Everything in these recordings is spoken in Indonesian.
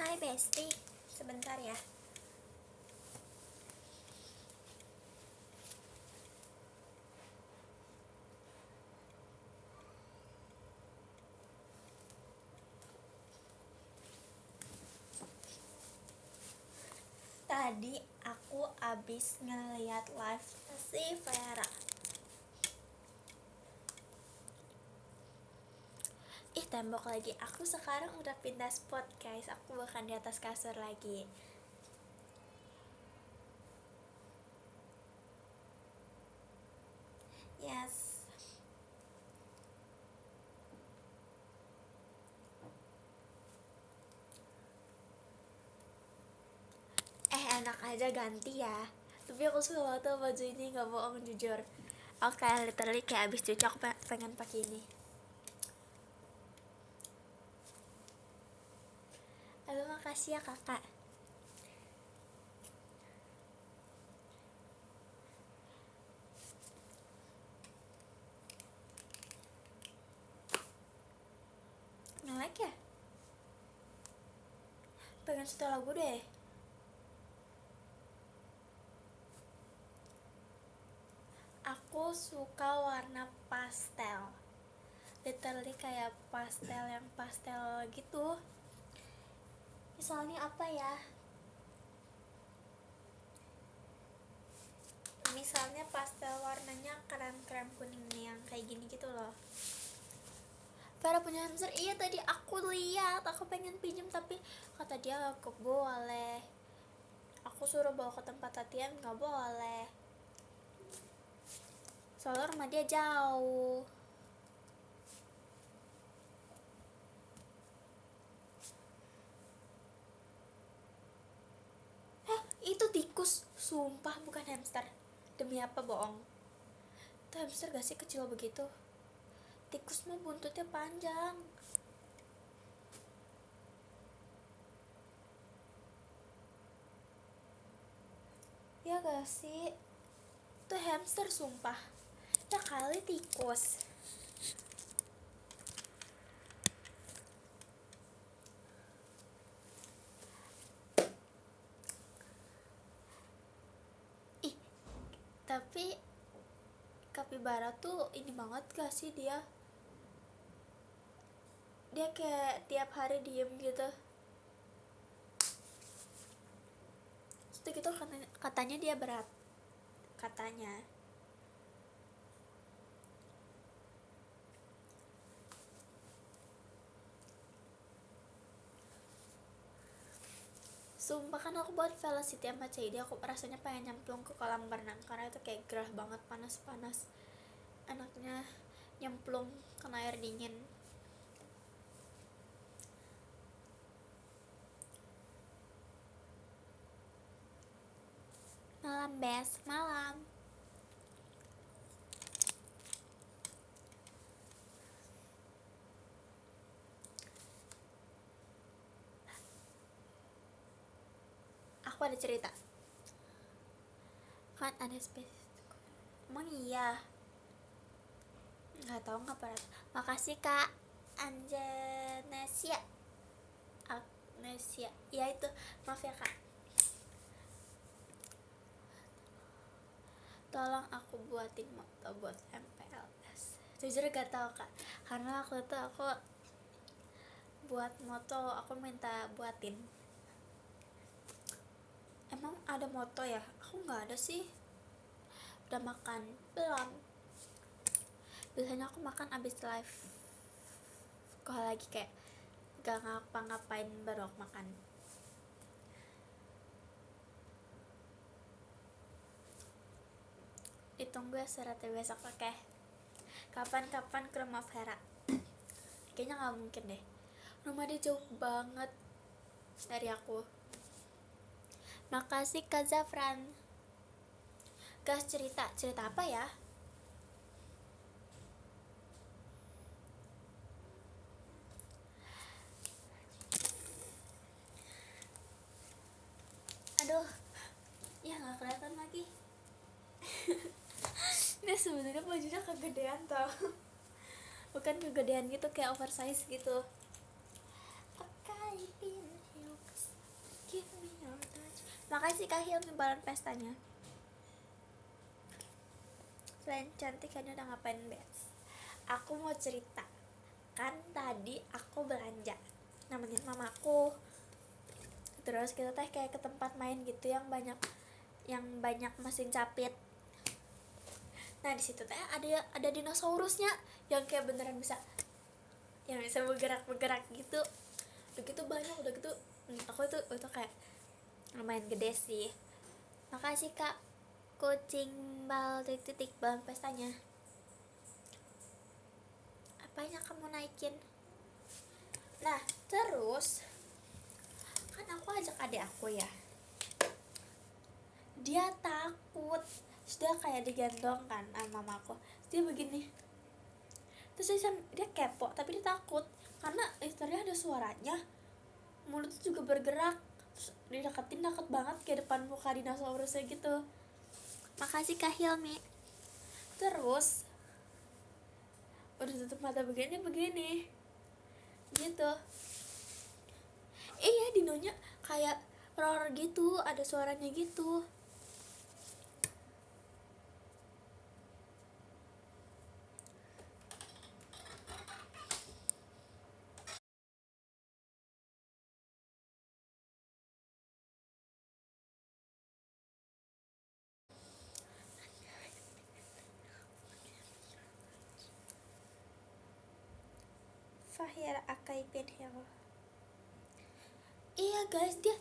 Hai Besti, sebentar ya. Tadi aku abis ngeliat live si Vera. Tembok lagi. Aku sekarang udah pindah spot guys. Aku bukan di atas kasur lagi. Yes. Enak aja ganti ya. Tapi aku suka banget sama baju ini, gak bohong jujur. Oke, literally kayak abis cuci aku pengen pakai ini. Halo, makasih ya kakak. Nge-like ya? Pengen setel lagu deh. Aku suka warna pastel. Literally kayak pastel yang pastel gitu. Misalnya apa ya? Misalnya pastel warnanya krem-krem kuning nih, yang kayak gini gitu loh. Vera punya hamster? Iya, tadi aku lihat, aku pengen pinjam tapi kata dia gak boleh. Aku suruh bawa ke tempat latihan, gak boleh. Soalnya rumah dia jauh. Itu tikus, sumpah bukan hamster. Demi apa bohong? Itu hamster gak sih kecil begitu? Tikus mah buntutnya panjang. Ya gak sih? Itu hamster sumpah. Ya kali tikus. Tapi kapibara tuh ini banget gak sih dia? Dia kayak tiap hari diem gitu. Terus gitu katanya dia berat. Katanya. Sumpah kan aku buat velocity sama Cedi, aku rasanya pengen nyemplung ke kolam berenang karena itu kayak gerah banget, panas-panas. Enaknya nyemplung kena air dingin. Malam bes, malam. Aku ada cerita. Kan ada spesies. Emang iya? Nggak tahu nggak pernah. Makasih Kak Anjanesia. Agnesia. Ya itu, maaf ya Kak. Tolong aku buatin moto buat MPLS. Jujur gak tau Kak, karena waktu itu aku buat moto, aku minta buatin. Emang ada moto ya? Aku nggak ada sih. Udah makan belum? Biasanya aku makan abis live. Kalau lagi kayak gak ngapa-ngapain baru aku makan. Ditunggu ya suratnya besok, oke? Kapan-kapan ke rumah Vera. Kayaknya nggak mungkin deh. Rumah dia jauh banget dari aku. Makasih Kak Zafran. Guys, cerita apa ya? Aduh, ya nggak kelihatan lagi. Ini sebenarnya bajunya kegedean tau. Bukan kegedean gitu, kayak oversize gitu. Makasih Kak Hilmi balon pestanya. Selain cantik kayaknya udah ngapain bes. Aku mau cerita. Kan tadi aku belanja nemenin mamaku. Terus kita teh kayak ke tempat main gitu yang banyak mesin capit. Nah di situ teh ada dinosaurusnya yang kayak beneran bisa bergerak gitu. Udah gitu banyak, udah gitu aku itu kayak lumayan gede sih. Makasih Kak kucing bal titik balon pestanya. Apanya kamu naikin? Nah terus kan aku ajak adik aku ya, dia takut, sudah kayak digendong kan sama mama aku, dia begini, terus dia kepo tapi dia takut karena tadi ada suaranya, mulutnya juga bergerak, terus dideketin deket banget kayak depan muka dinosaurusnya gitu. Makasih Kak Hilmi. Terus udah tutup mata begini gitu. Iya dinonya kayak roar gitu, ada suaranya gitu. Fahir Akai Pinhil. Iya guys, dia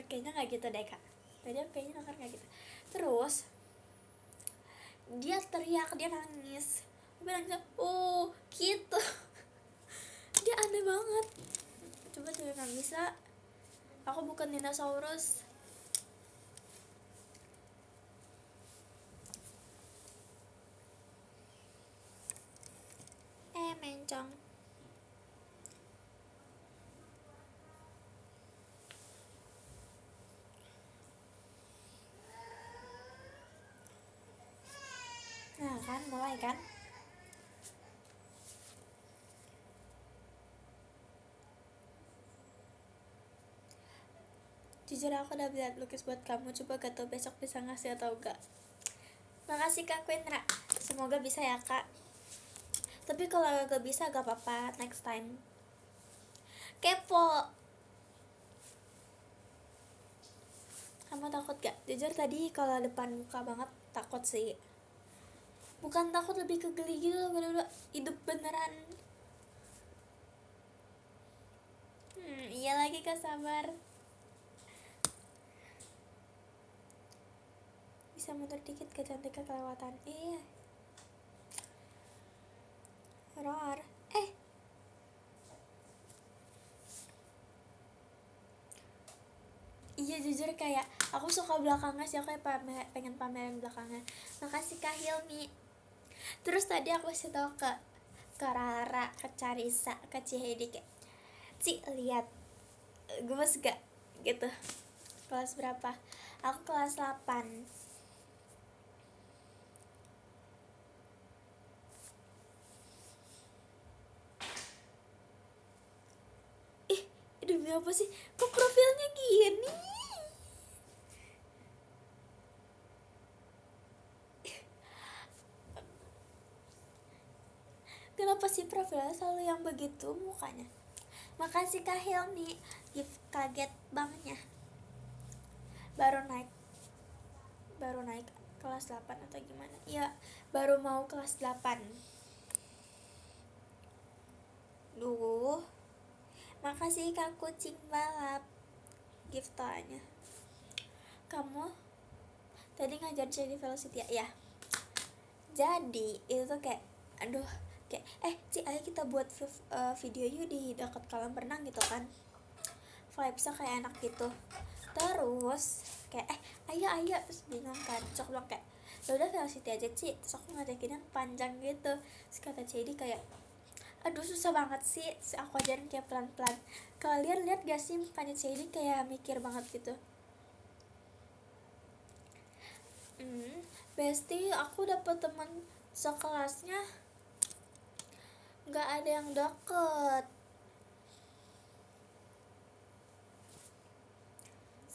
kayaknya nggak gitu deh Kak. Dia kayaknya denger nggak gitu. Terus dia teriak, dia nangis. Dia nangis, oh gitu. Dia aneh banget. Coba nggak bisa. Aku bukan dinosaurus. Mencong. Nah kan, mulai kan. Jujur aku udah lihat lukis buat kamu, coba gak tau besok bisa ngasih atau enggak. Makasih Kak Quendra, semoga bisa ya Kak. Tapi kalau gak bisa gak apa-apa, next time. Kepo. Kamu takut gak? Jujur tadi kalau depan muka banget takut sih. Bukan takut, lebih ke geli gitu loh, bener-bener hidup beneran. Iya lagi Kak, sabar. Bisa mundur dikit, kecantikan kelewatan. Iya. Roar. Iya jujur kayak aku suka belakangnya sih, aku pengen pamerin belakangnya. Makasih Kak Hilmi. Terus tadi aku kasih tau ke Rara, ke Carisa, ke Cihedi kayak, Ci lihat gemes gak gitu. Kelas berapa? Aku kelas 8. Demi apa sih kok profilnya gini? Kenapa sih profilnya selalu yang begitu mukanya? Makasih Kak Hilmi, gift kaget banknya. Baru naik kelas 8 atau gimana? Iya, baru mau kelas 8. Duh. Makasih Kak kucing balap giftannya. Kamu tadi ngajar jadi velocity ya? Jadi itu tuh kayak aduh kayak Ci ayo kita buat video yuk di dekat kolam renang gitu kan, vibesnya kayak enak gitu. Terus kayak ayo terus bingung kan, terus aku bilang kayak ya udah velocity aja Ci, terus aku ngajakin yang panjang gitu. Terus kata Cedi kayak aduh susah banget sih, terus aku ajarin kayak pelan-pelan. Kalian lihat gak sih mukanya Cedi kayak mikir banget gitu. Besti aku dapet teman sekelasnya nggak ada yang deket.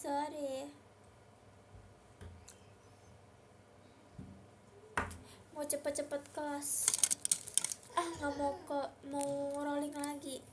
Sorry, mau cepet-cepet kelas. Nggak mau rolling lagi.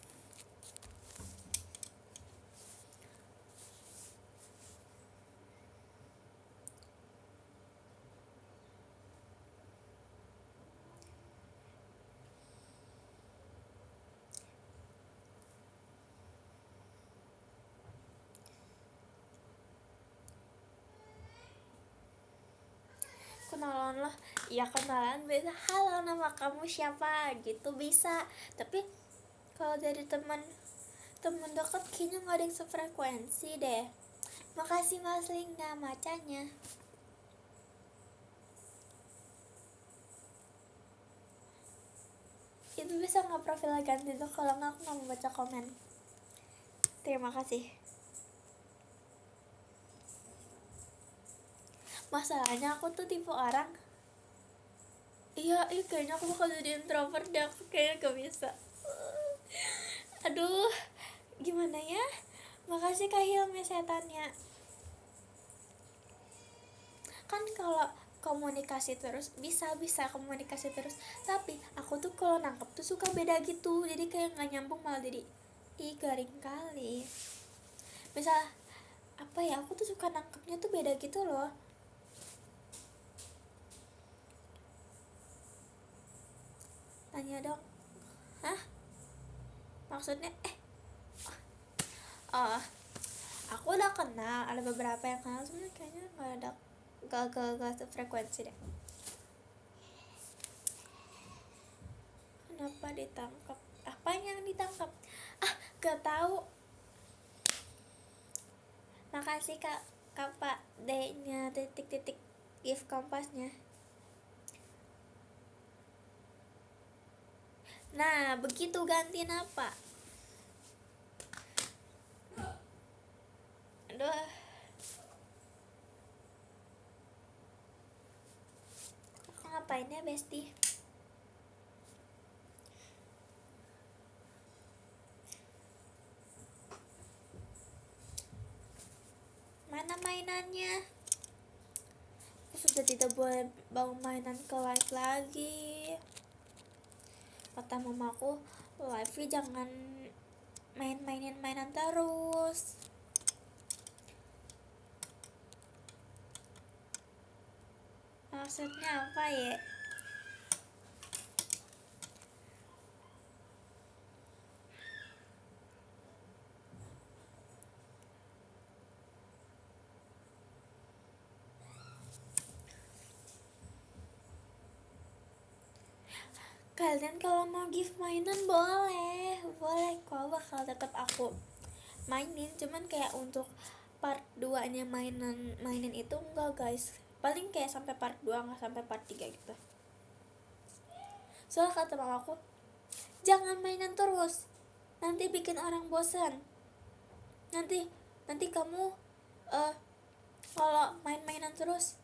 Kenalan lah, ya kenalan bisa, halo nama kamu siapa gitu bisa, tapi kalau dari teman dekat kayaknya nggak ada yang sefrekuensi deh. Makasih Mas Lingga macanya. Itu bisa nggak profilnya ganti tuh, kalau nggak aku nggak mau baca komen. Terima kasih. Masalahnya aku tuh tipe orang, iya kayaknya aku bakal jadi introvert deh, aku kayaknya gak bisa. Aduh, gimana ya. Makasih Kak Hilmi setannya. Kan kalau komunikasi terus bisa komunikasi terus, tapi aku tuh kalau nangkep tuh suka beda gitu, jadi kayak nggak nyambung, malah jadi garing kali. Misal apa ya, aku tuh suka nangkepnya tuh beda gitu loh. Tanya dong. Hah? Maksudnya aku udah kenal, ada beberapa yang kenal, sebenarnya kayaknya gak sefrekuensi deh. Kenapa ditangkap? Apa yang ditangkap? Gak tahu. Makasih Kak Pak D nya titik gift kompasnya. Nah begitu, gantiin apa? Aduh, aku ngapain ya bestie? Mana mainannya? Aku sudah tidak boleh bawa mainan ke live lagi. Kata mamaku, live jangan mainin mainan terus. Maksudnya apa ya? Kalian kalau mau give mainan boleh kok, bakal tetap aku mainin, cuman kayak untuk part 2 nya mainin itu enggak guys, paling kayak sampai part 2, nggak sampai part 3 gitu. Soalnya kata mamaku, jangan mainan terus, nanti bikin orang bosan. Nanti kamu kalau mainan terus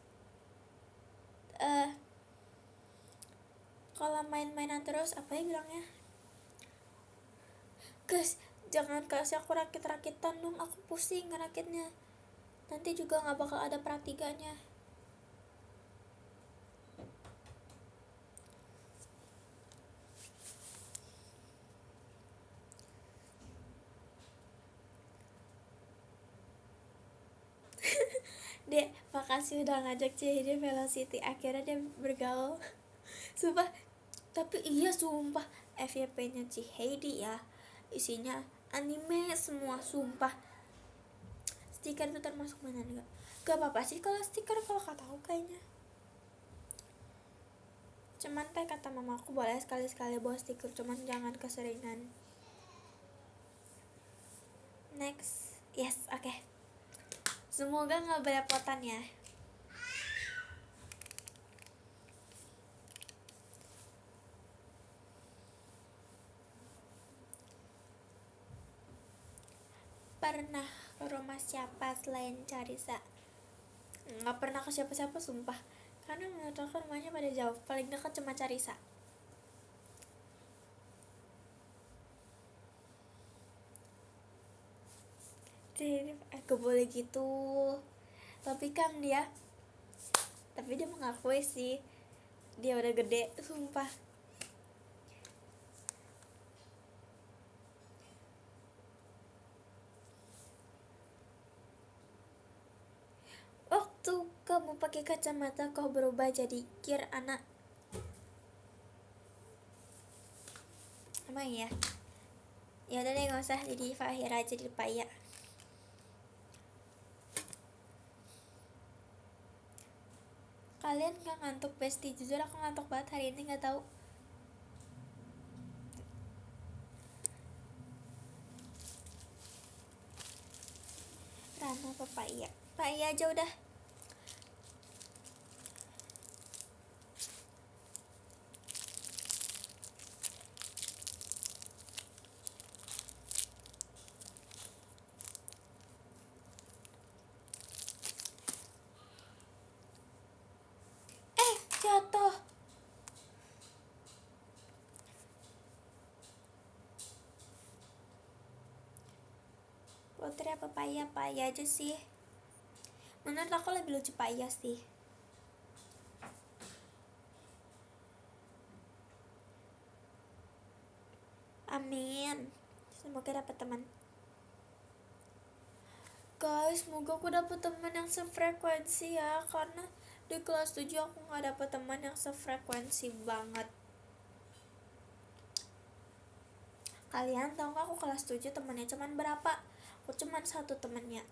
kalau mainan terus, apa ya bilangnya, guys jangan kasih aku rakit-rakitan dong, aku pusing ngerakitnya, nanti juga nggak bakal ada pratiganya. Dek, makasih udah ngajak Cihidi Velocity, akhirnya dia bergaul. Sumpah, tapi iya sumpah FYP nya Cihidi ya, isinya anime semua, sumpah. Stiker itu termasuk mana enggak? Gak apa-apa sih kalau stiker, kalau kata aku kayaknya. Cuman kata mamaku boleh sekali-sekali bawa stiker, cuman jangan keseringan. Next, yes, oke. Semoga nggak belepotan ya. Pernah ke rumah siapa selain Carisa? Nggak pernah ke siapa-siapa sumpah, karena menurut aku rumahnya pada jauh, paling dekat cuma Carisa. Jadi gak boleh gitu. Tapi dia mengakui sih dia udah gede, sumpah. Waktu kamu pakai kacamata kau berubah jadi kir anak. Emang ya? Ya udah deh, nggak usah jadi Fahira, jadi Paya. Kalian nggak ngantuk Besti? Jujur aku ngantuk banget hari ini, nggak tahu. Rana apa Paya? Paya aja udah. Jatuh. Putri apa Paya? Paya aja sih. Menurut aku lebih lucu Paya sih. Amin. Semoga dapat teman. Guys, semoga aku dapat teman yang sefrekuensi ya, karena di kelas 7 aku nggak dapat teman yang sefrekuensi banget. Kalian tahu nggak aku kelas 7 temannya cuman berapa? Aku cuman 1 temannya.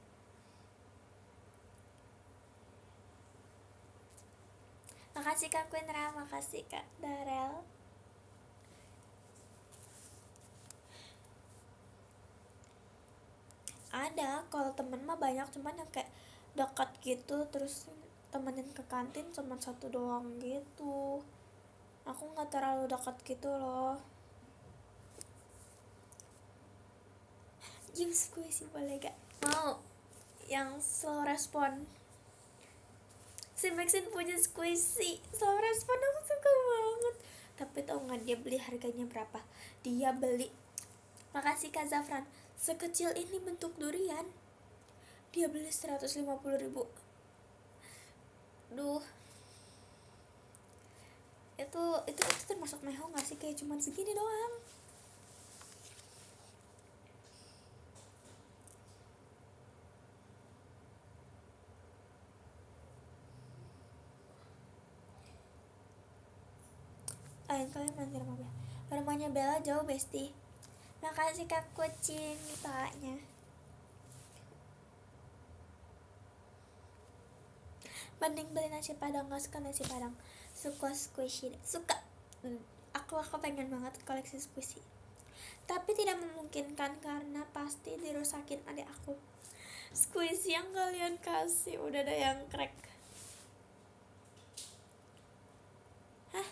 Makasih Kak Quinra, makasih Kak Darel. Ada, kalau temen mah banyak, cuman yang kayak dekat gitu, terus temenin ke kantin cuma 1 doang gitu. Aku nggak terlalu dekat gitu loh. Game squishy boleh gak? Mau yang slow respon. Si Maxine punya squishy slow respon, aku suka banget. Tapi tau gak dia beli harganya berapa? Dia beli, makasih Kak Zafran, sekecil ini bentuk durian dia beli 150.000. Duh, itu termasuk mehong gak sih? Kayak cuman segini doang. Ayo kalian main rumah Bella. Rumahnya Bella jauh Besti. Makasih Kak Kucing tanya. Mending beli nasi padang, gak suka nasi padang, suka squishy. Suka. Aku pengen banget koleksi squishy, tapi tidak memungkinkan karena pasti dirusakin adik aku. Squishy yang kalian kasih udah ada yang crack. Hah?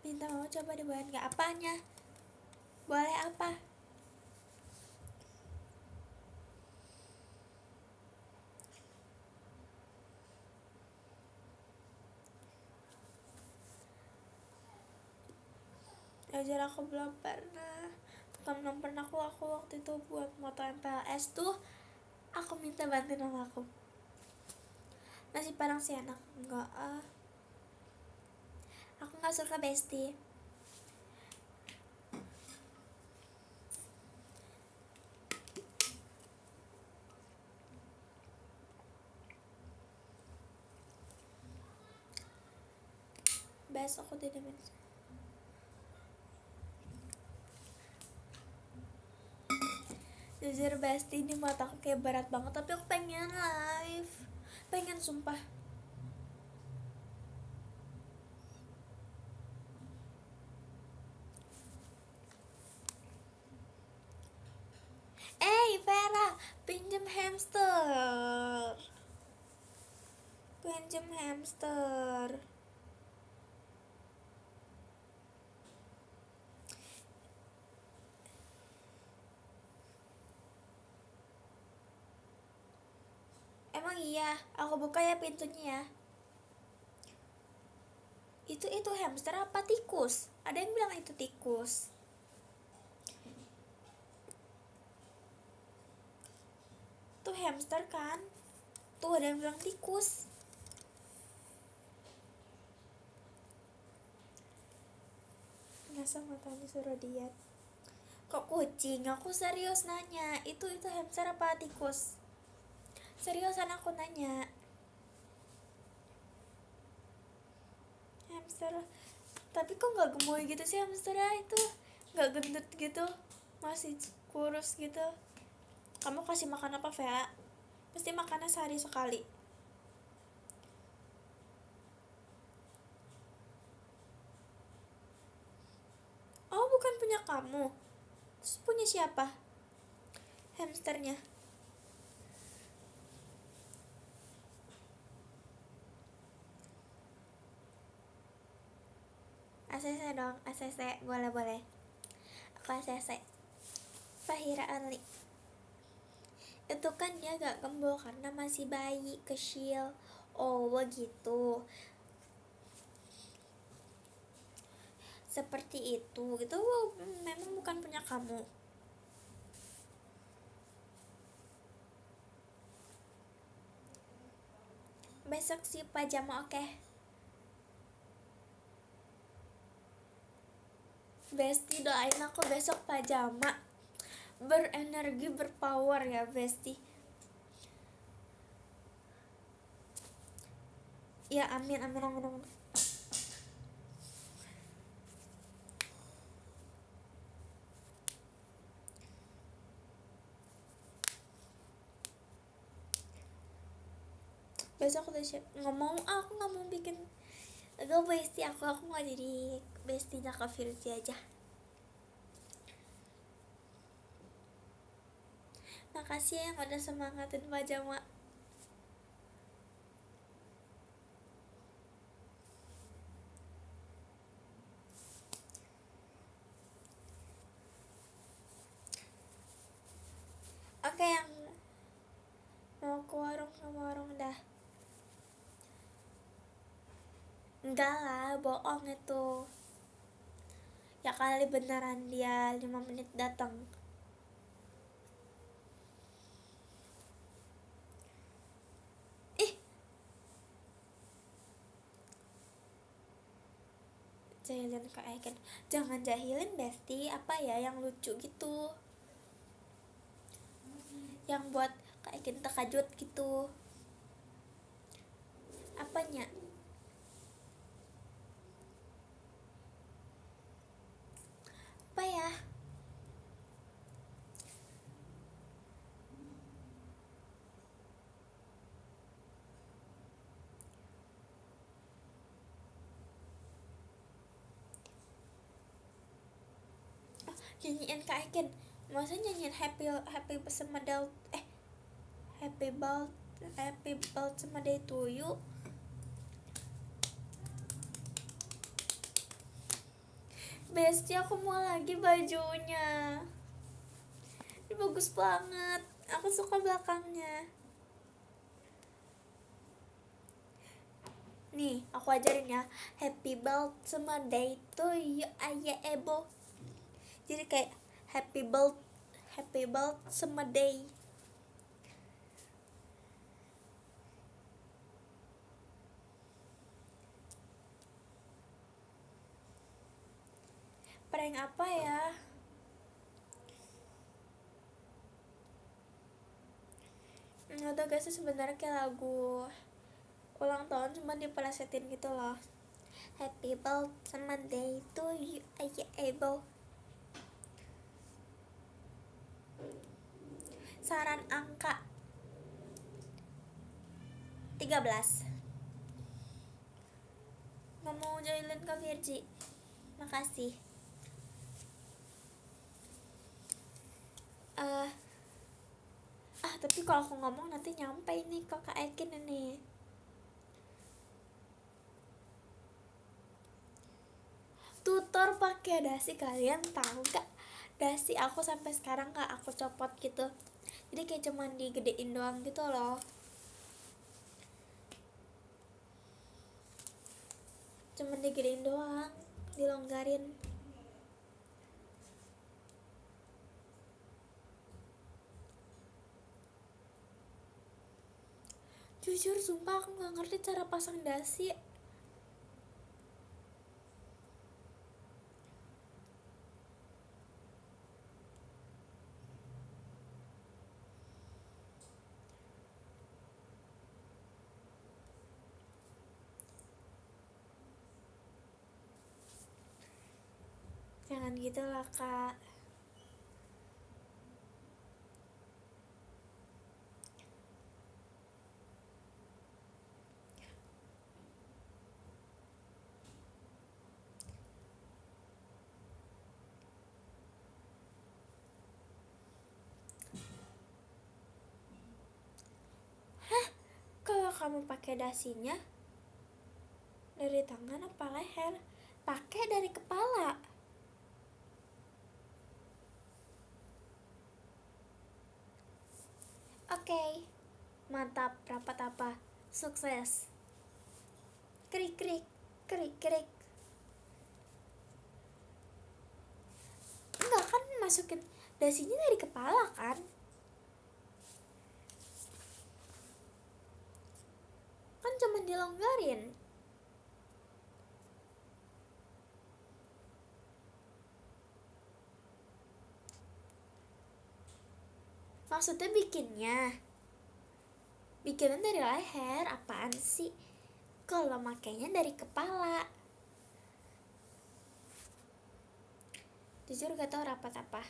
Minta mau coba dibawain gak? Apanya? Boleh apa? Jujur aku belum pernah. Bukan pernah, aku waktu itu buat moto MPLS tuh aku minta bantuin sama aku. Nasi padang sih enak. Enggak aku gak suka Besti. Besok aku tidak bisa. Jujur Besti ini mataku kayak berat banget, tapi aku pengen live, pengen sumpah. Vera, pinjem hamster. Emang iya, aku buka ya pintunya ya. Itu hamster apa tikus? Ada yang bilang itu tikus. Itu hamster kan. Tuh ada yang bilang tikus. Masa matanya suruh diet. Kok kucing? Aku serius nanya. Itu hamster apa tikus? Seriusan aku nanya. Hamster. Tapi kok nggak gemoy gitu sih hamsternya itu? Nggak gendut gitu? Masih kurus gitu? Kamu kasih makan apa, Vea? Pasti makannya sehari sekali. Oh, bukan punya kamu. Terus punya siapa? Hamsternya. ACC dong, ACC. Boleh. Aku ACC. Fahira Anli. Itu kan dia gak gembul karena masih bayi, kecil. Oh, begitu. Seperti itu. Itu memang bukan punya kamu. Besok sih pajama, oke? Besti doain aku besok pajama. Berenergi, berpower ya, Besti. Ya, amin. Besok udah siap. Aku nggak mau bikin agak Besti aku nggak jadi bestinya Kak Firzi aja. Makasih ya yang udah semangatin pajama. Oke, yang mau ke warung dah. Enggak lah, bohong itu. Ya kali beneran dia 5 menit datang. Jahilin Kak Eken. Jangan jahilin Besti. Apa ya yang lucu gitu, yang buat Kak Eken terkejut gitu. Apanya? Apa ya? Nyanyiin Kak Eken. Masa nyanyiin happy sama happy bald sama day to you. Besti, aku mau lagi bajunya. Ini bagus banget. Aku suka belakangnya. Nih, aku ajarin ya. Happy bald sama day to you, ayah ebo. Jadi kayak happy bald sama day. Prank apa ya? Nggak tau guys, sebenarnya kayak lagu ulang tahun cuma dipelesetin gitu loh. Happy birthday sama day to you, ayah ebo. Saran angka 13. Nggak mau jahilin Kak Virgi. Makasih. Tapi kalau aku ngomong nanti nyampe ini ke Kak Ekin ini. Tutor pakai dasi, kalian tahu gak? Dasi aku sampai sekarang gak aku copot gitu. Jadi kayak cuman digedein doang gitu loh. Cuman digedein doang, dilonggarin. Jujur sumpah aku nggak ngerti cara pasang dasi. Jangan gitu lah kak. Kalau kamu pakai dasinya dari tangan apa leher? Pakai dari kepala. Oke, mantap. Rapat apa? Sukses. Krik krik krik krik. Enggak kan masukin dasinya dari kepala kan? Kan cuma dilonggarin. Maksudnya bikinan dari leher, apaan sih? Kalau makainya dari kepala. Jujur gak tau rapat apa.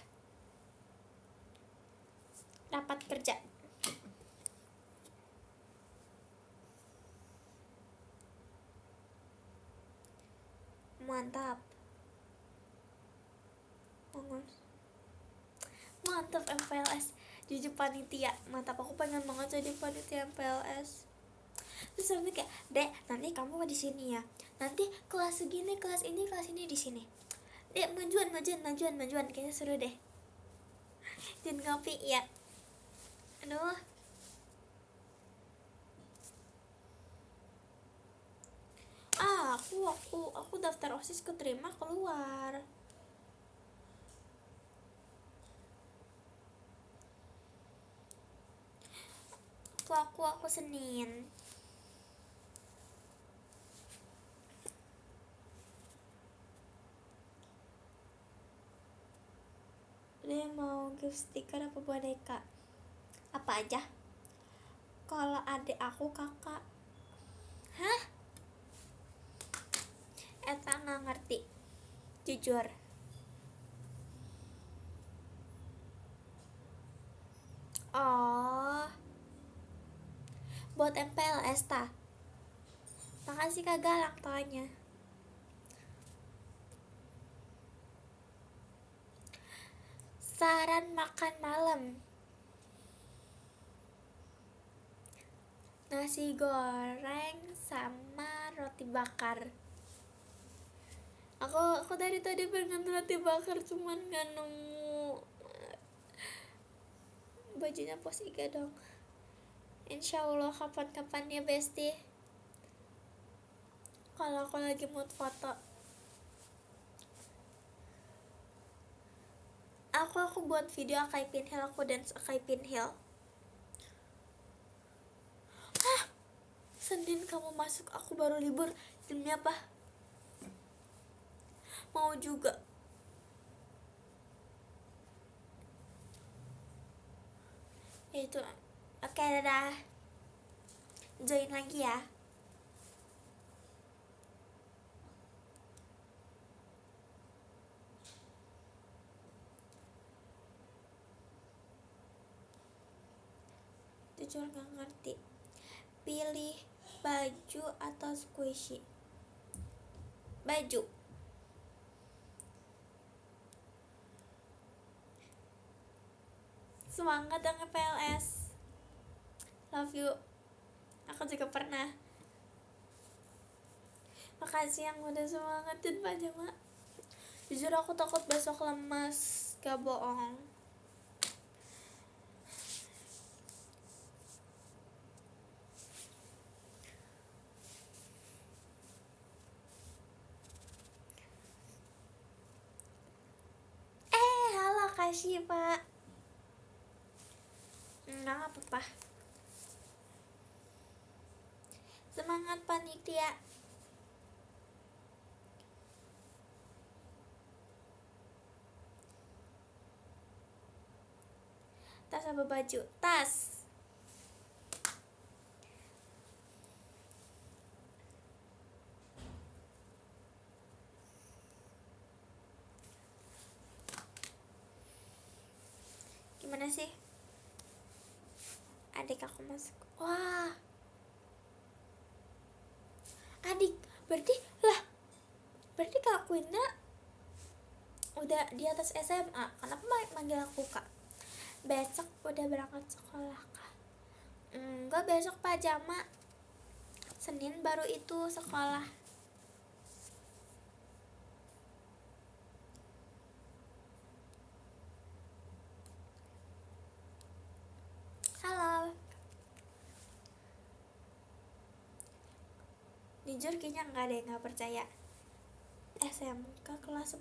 Rapat kerja. Mantap. Mantap MPLS. Jujur panitia. Mantap, aku pengen banget jadi panitia MPLS. Terus nanti kayak, "Dek, nanti kamu di sini ya. Nanti kelas segini, kelas ini di sini. Dek, majuan. Kayaknya seru deh." Jangan ngopi ya. Aduh. Aku daftar OSIS keterima keluar. Aku Senin. Dia mau gift stiker apa boneka? Apa aja? Kalau adik aku kakak. Hah? Eta nggak ngerti. Jujur. Oh, buat MPLS ta. Makasih Kak Galak tanya. Saran makan malam. Nasi goreng sama roti bakar. Aku dari tadi pengen roti bakar cuman gak nemu. Bajunya post IG dong. Insyaallah kapan-kapan ya bestie. Kalau aku lagi mood foto. Aku buat video Akai Pinhill, aku dance Akai Pinhill. Hah? Senin kamu masuk, aku baru libur. Demi apa? Mau juga. Itu. Oke, dadah. Join lagi ya. Jujur gak ngerti. Pilih baju atau squishy? Baju. Semangat dong PLS. Love you. Aku juga pernah. Makasih yang udah semangatin Pak Jama. Jujur aku takut besok lemas. Gak bohong. Halo kasih Pak. Enggak apa-apa. Semangat panitia. Tas apa baju? Tas. Gimana sih? Adik aku masuk. Wah. Adik, berarti Kak Quinda udah di atas SMA. Kenapa manggil aku Kak? Besok udah berangkat sekolah Kak? Enggak, besok pajama. Senin baru itu sekolah. Halo. Jujur kayaknya nggak ada yang nggak percaya. SMK kelas 10.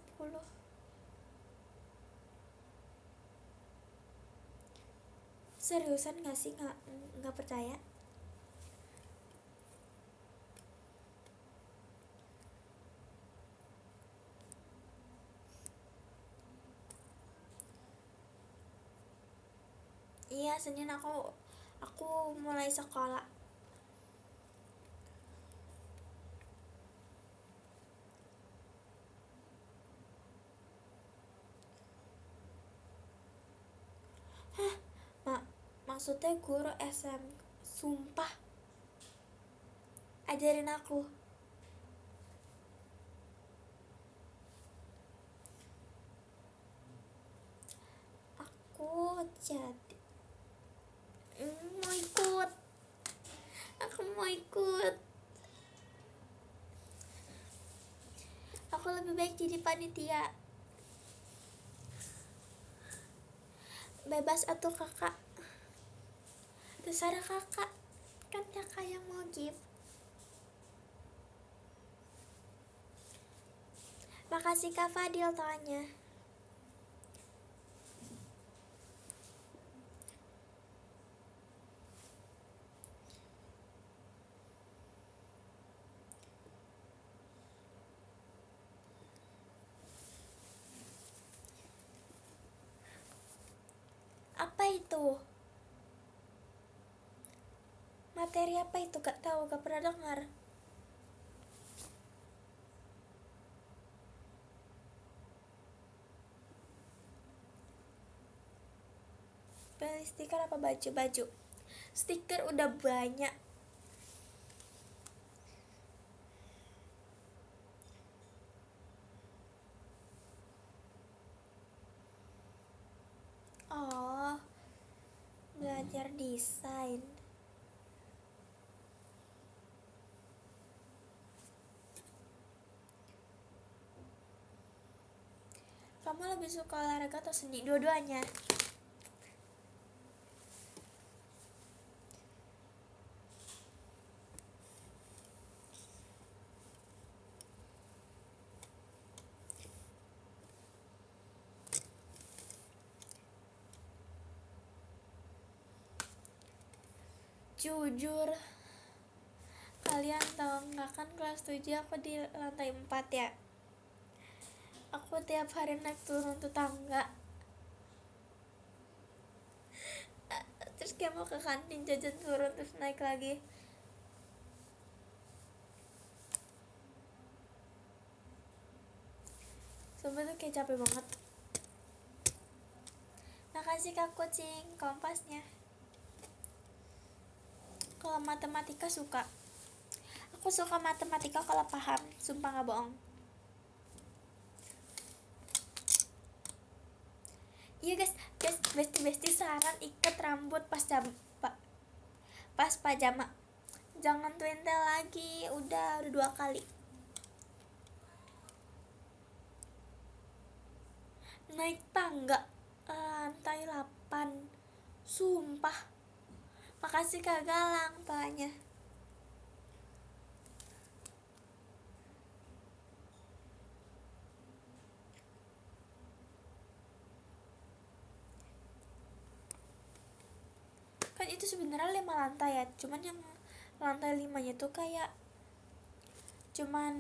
Seriusan nggak sih nggak percaya? Iya, Senin aku mulai sekolah. Hah? Maksudnya guru SM, sumpah ajarin aku. Aku jadi mau ikut. Aku mau ikut. Aku lebih baik jadi panitia. Bebas atau kakak? Terserah kakak. Kan kakak yang mau give. Makasih Kak Fadil tanya. Apa itu? Materi apa itu? Gak tahu, gak pernah dengar. Pilih stiker apa baju? Baju. Stiker udah banyak. Oh, belajar desain. Kamu lebih suka olahraga atau seni? Dua-duanya. Jujur, kalian tahu nggak, kan kelas 7 aku di lantai 4 ya. Aku tiap hari naik turun tuh tangga. Terus kayak mau ke kantin jajan turun terus naik lagi. Sumpah tuh kayak capek banget. Makasih Kak Kucing kompasnya. Kalau matematika suka. Aku suka matematika kalau paham, sumpah gak bohong. Iya guys, besti saran ikat rambut pas pajama. Jangan twintel lagi, udah 2 kali. Naik tangga lantai 8. Sumpah. Makasih Kak Galang tanya. Kan itu sebenarnya 5 lantai ya, cuman yang lantai 5-nya tuh kayak cuman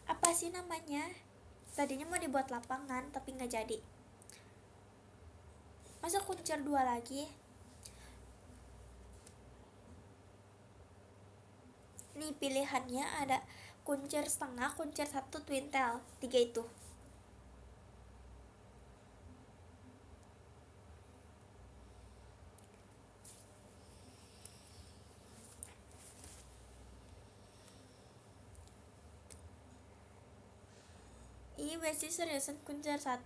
apa sih namanya, tadinya mau dibuat lapangan tapi nggak jadi. Masa kuncir 2 lagi. Nih pilihannya ada kuncir setengah, kuncir 1, twin tail, 3 itu. Iya Besti seriusan kuncir 1.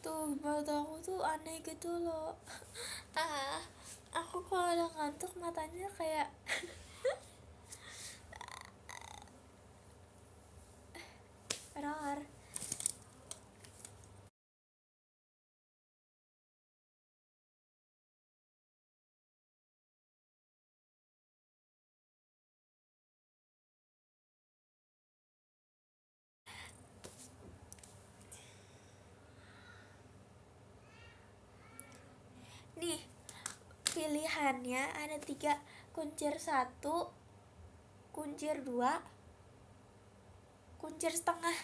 Tuh menurut aku tuh aneh gitu loh. Aku kalau udah ngantuk matanya kayak error. Nih pilihannya ada 3, kuncir 1, kuncir 2, kuncir setengah.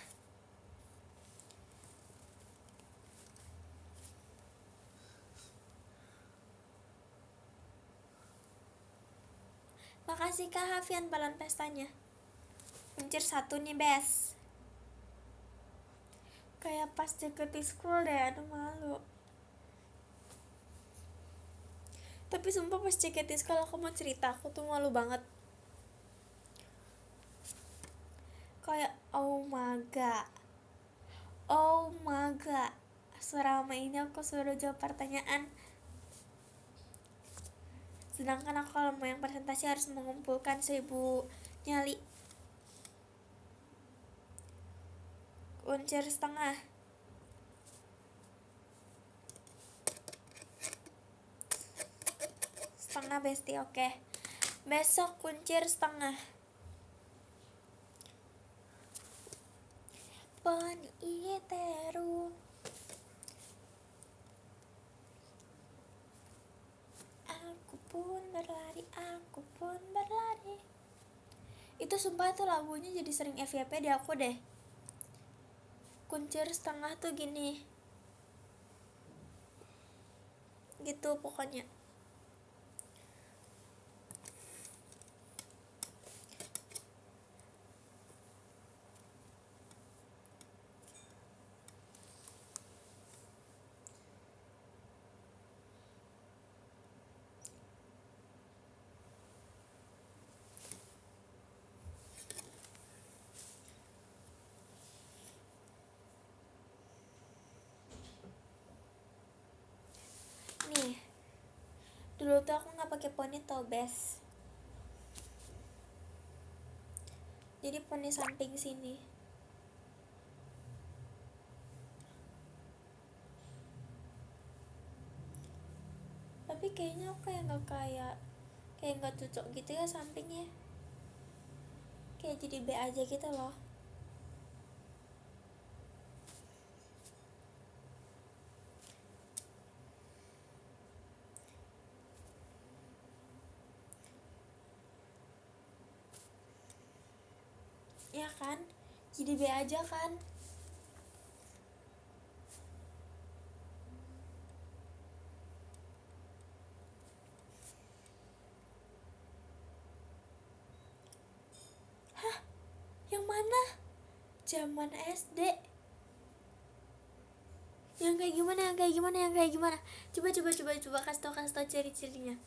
Makasih Kak Hafian balon pestanya. Kuncir 1 nih bes. Kayak pas jaket di school deh, aduh malu. Tapi sumpah pas jaket di school aku mau cerita, aku tuh malu banget. Kayak oh my god, selama ini aku suruh jawab pertanyaan, sedangkan aku kalau mau yang presentasi harus mengumpulkan 1000 nyali. Kuncir setengah. Setengah Besti, oke. Besok kuncir setengah. Pon ieteru. Aku pun berlari. Itu sumpah tuh lagunya jadi sering FYP di aku deh. Kuncir setengah tuh gini. Gitu pokoknya. Nih. Dulu tuh aku nggak pakai poni tau bes. Jadi poni samping sini. Tapi kayaknya aku kayak nggak cocok gitu ya sampingnya. Kayak jadi B aja gitu loh. Ya kan? Jadi B aja kan? Hah? Yang mana? Zaman SD. Yang kayak gimana? Coba kasih tau ciri-cirinya.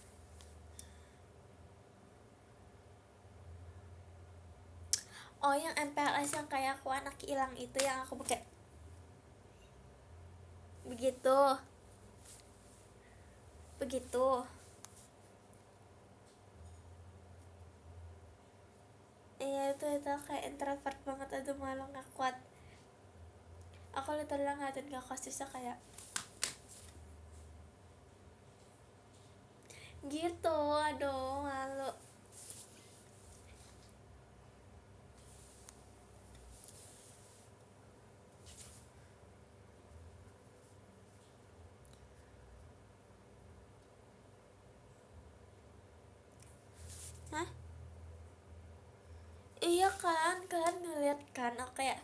Oh, yang MPLS yang kayak aku anak hilang itu yang aku pakai. Begitu. Iya itu kayak introvert banget, aduh malu nggak kuat. Aku literally ngeliatin kakak kasusnya kayak gitu, aduh malu. Iya kan, kalian ngeliat kan, aku kayak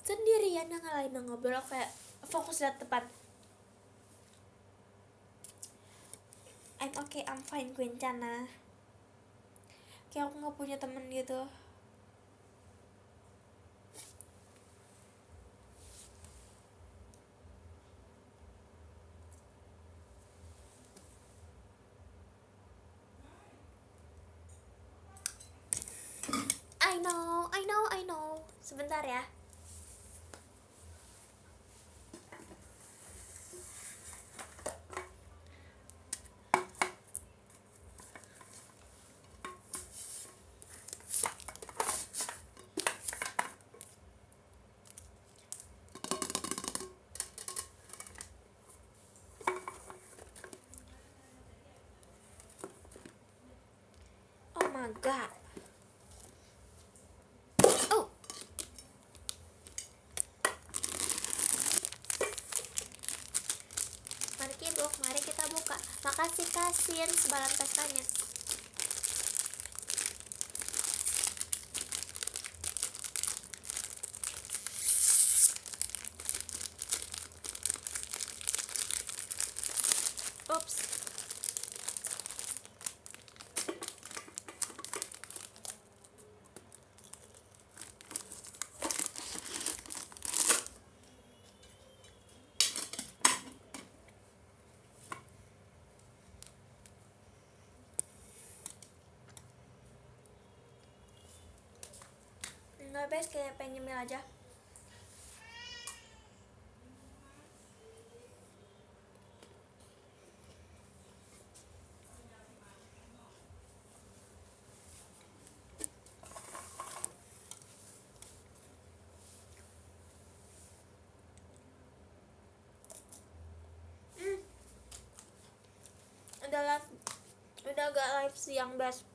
sendirian yang lain ngobrol, aku kayak fokus lihat depan. I'm okay, I'm fine, Quencana. Kayak aku nggak punya temen gitu. I know. Sebentar ya. Oh my god. Oh. Mari kita buka. Makasih Kasin sebalan pestanya. Oops. Enggak, bes, kayak pengen nyemil aja. Udah gak live siang, bes.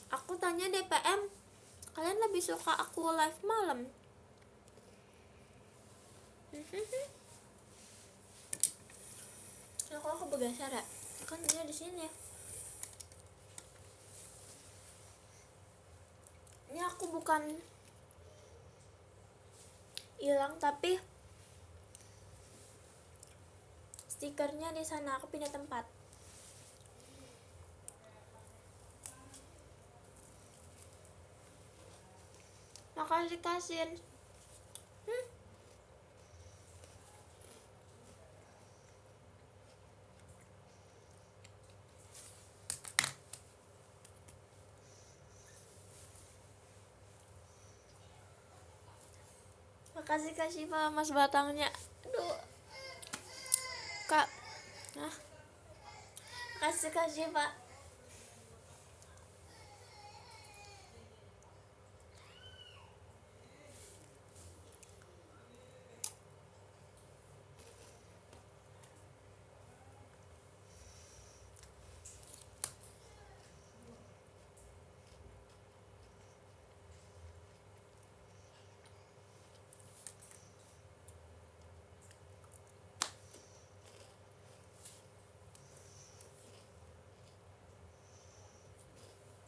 Aku tanya DPM, kalian lebih suka aku live malam? Nah, kok aku bergeser ya? Kan dia di sini. Ini aku bukan hilang, tapi stikernya di sana, aku pindah tempat. Makasih Kasin. Makasih Kak Syifa, mas batangnya. Aduh. Kak. Nah. Makasih Kak Syifa.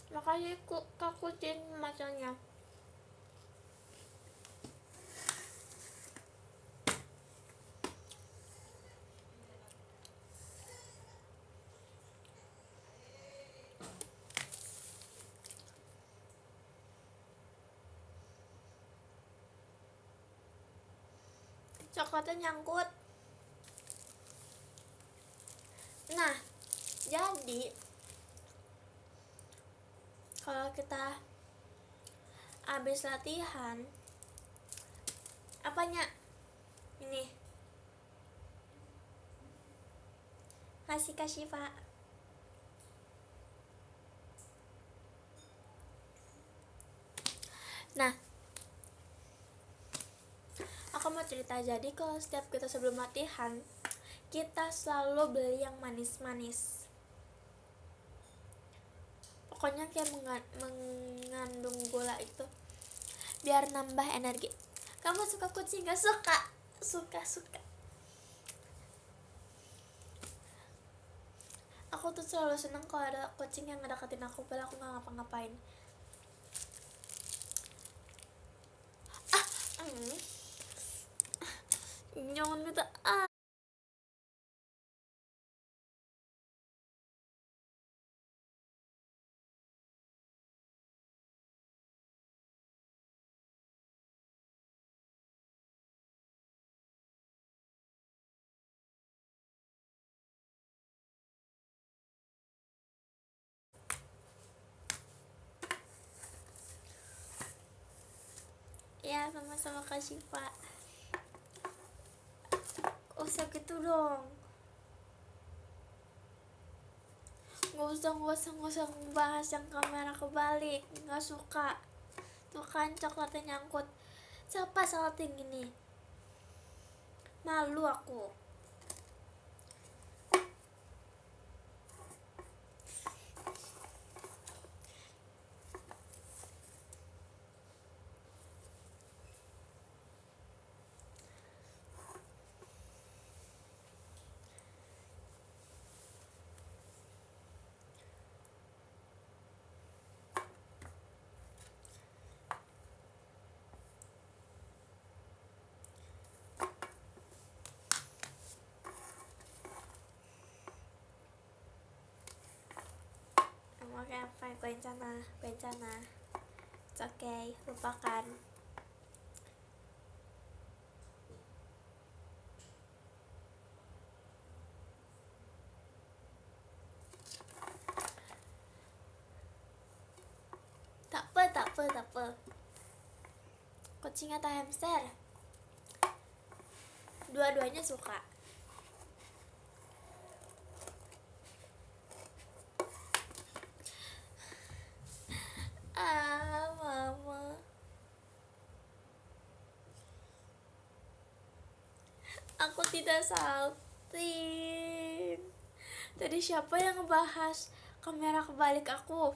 Makasih Kak Kucing macanya. Coklatnya nyangkut. Nah, jadi kalau kita habis latihan, apanya? Ini. Kasih Kak Syifa. Nah, aku mau cerita. Jadi kalau setiap kita sebelum latihan, kita selalu beli yang manis-manis. Pokoknya kayak mengandung gula itu, biar nambah energi. Kamu suka kucing gak? Suka. Aku tuh selalu seneng kalau ada kucing yang ngedeketin aku, padahal aku gak ngapa-ngapain. jangan minta ya. Sama-sama kasih Pak. Usah gitu dong, nggak usah ngebahas yang kamera kebalik, nggak suka. Tuh kan coklatnya nyangkut, siapa salting gini, malu aku. Oke, apa bencana it's okay, lupakan. Tak apa. Kucing atau hamster? Dua-duanya suka. Mama, aku tidak salting. Tadi siapa yang ngebahas kamera kebalik aku?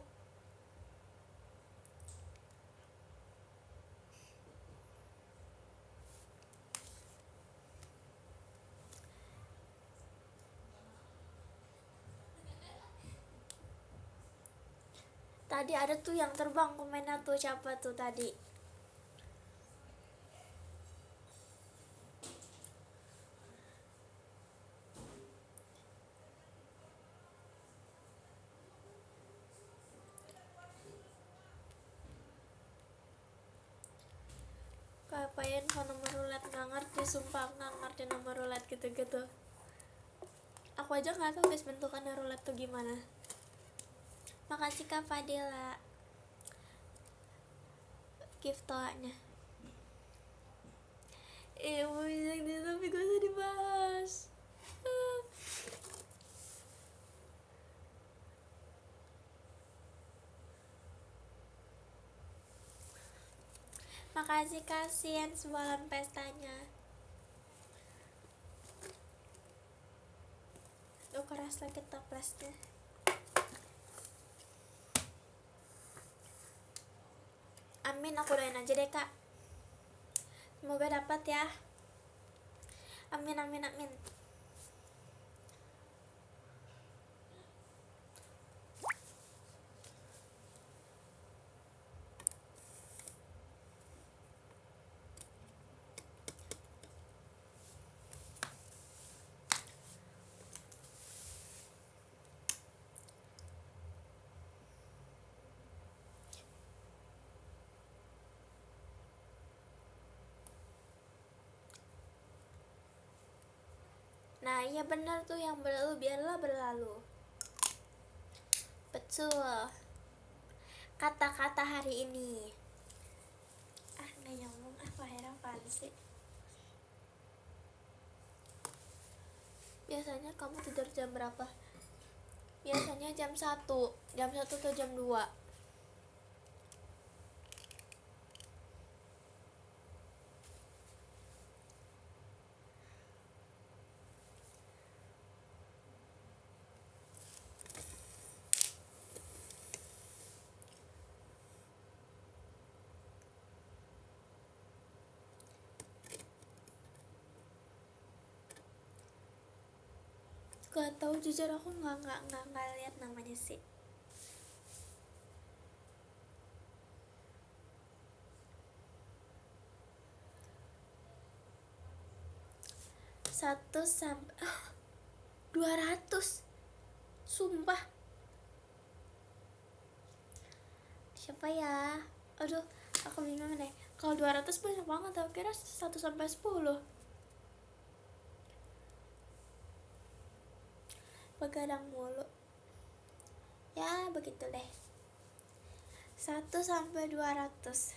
Tadi ada tuh yang terbang komennya tuh, siapa tuh tadi? Kapain phone nomor roulette, nggak ngerti, sumpah nggak ngerti nomor roulette gitu-gitu. Aku aja nggak tahu guys bentukannya roulette tuh gimana. Makasih Kak Fadila gift-nya. Banyak nih tapi gak usah dibahas. Makasih kasihan semalam pestanya. Keras lagi toplesnya. Amin, aku doain aja deh Kak, semoga dapat ya. Amin. Nah iya benar tuh, yang berlalu biarlah berlalu. Betul kata-kata hari ini. Nggak nyambung, heran apaan sih. Biasanya kamu tidur jam berapa? Biasanya jam 1 atau jam 2. Gak tahu jujur, aku nggak lihat namanya sih. 1 sampai 200. Sumpah. Siapa ya? Aduh, aku bingung deh. Kalau 200 banyak banget, aku kira 1 sampai 10. Begadang mulu. Ya, begitu deh. 1 sampai 200.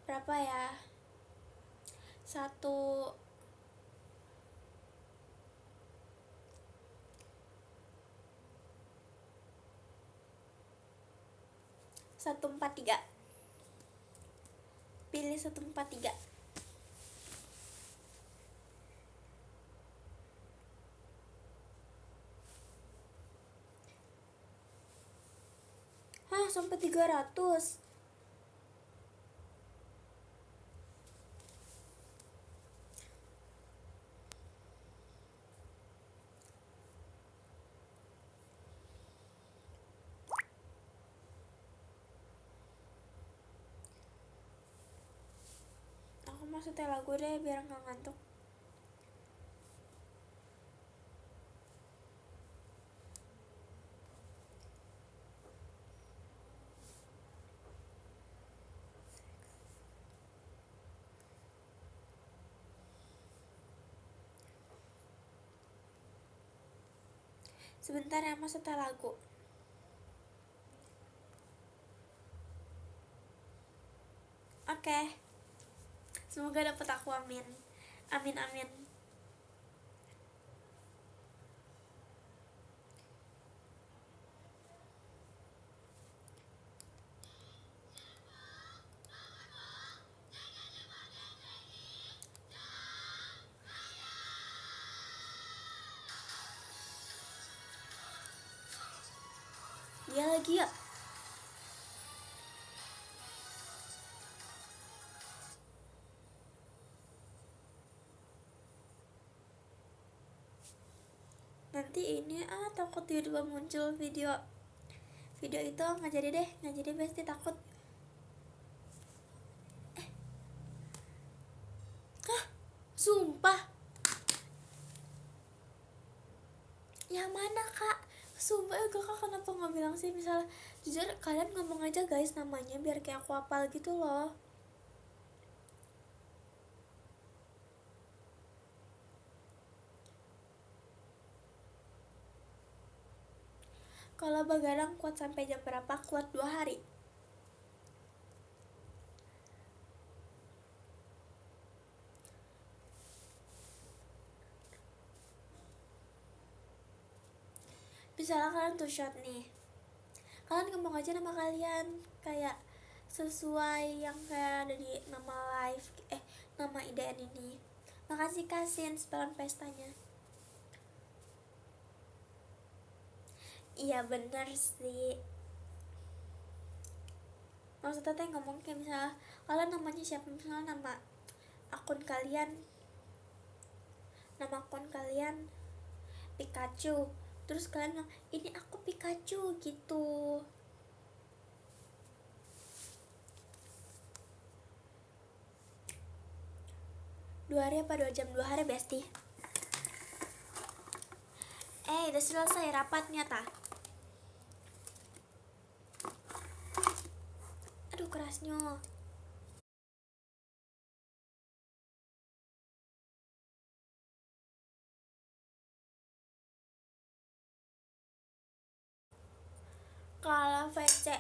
Berapa ya? 1 143. Pilih 143. Hah, sampai 300. Aku mau setel lagu deh biar gak ngantuk. Sebentar ya, mau setel lagu. Oke. Semoga dapet aku, amin. Amin amin. Dia lagi ya. Nanti ini takut tiba-tiba muncul video itu nggak jadi deh, nggak jadi, pasti takut. Sumpah. Yang mana kak? Sumpah ya kakak, kenapa nggak bilang sih? Misalnya jujur kalian ngomong aja guys namanya biar kayak aku hafal gitu loh. Kalau begadang kuat sampai jam berapa? Kuat 2 hari. Misalnya kalian tuh shot nih, kalian ngomong aja nama kalian kayak sesuai yang kayak ada di nama live, nama IDN ini. Makasih kasihin spelon pestanya. Iya bener sih. Maksudnya teh ngomong kayak misalnya kalian namanya siapa, misalnya nama akun kalian Pikachu, terus kalian bilang ini aku Pikachu gitu. 2 hari apa 2 jam? 2 hari besti. Udah selesai rapatnya ta. Aduh kerasnya. Kalau VC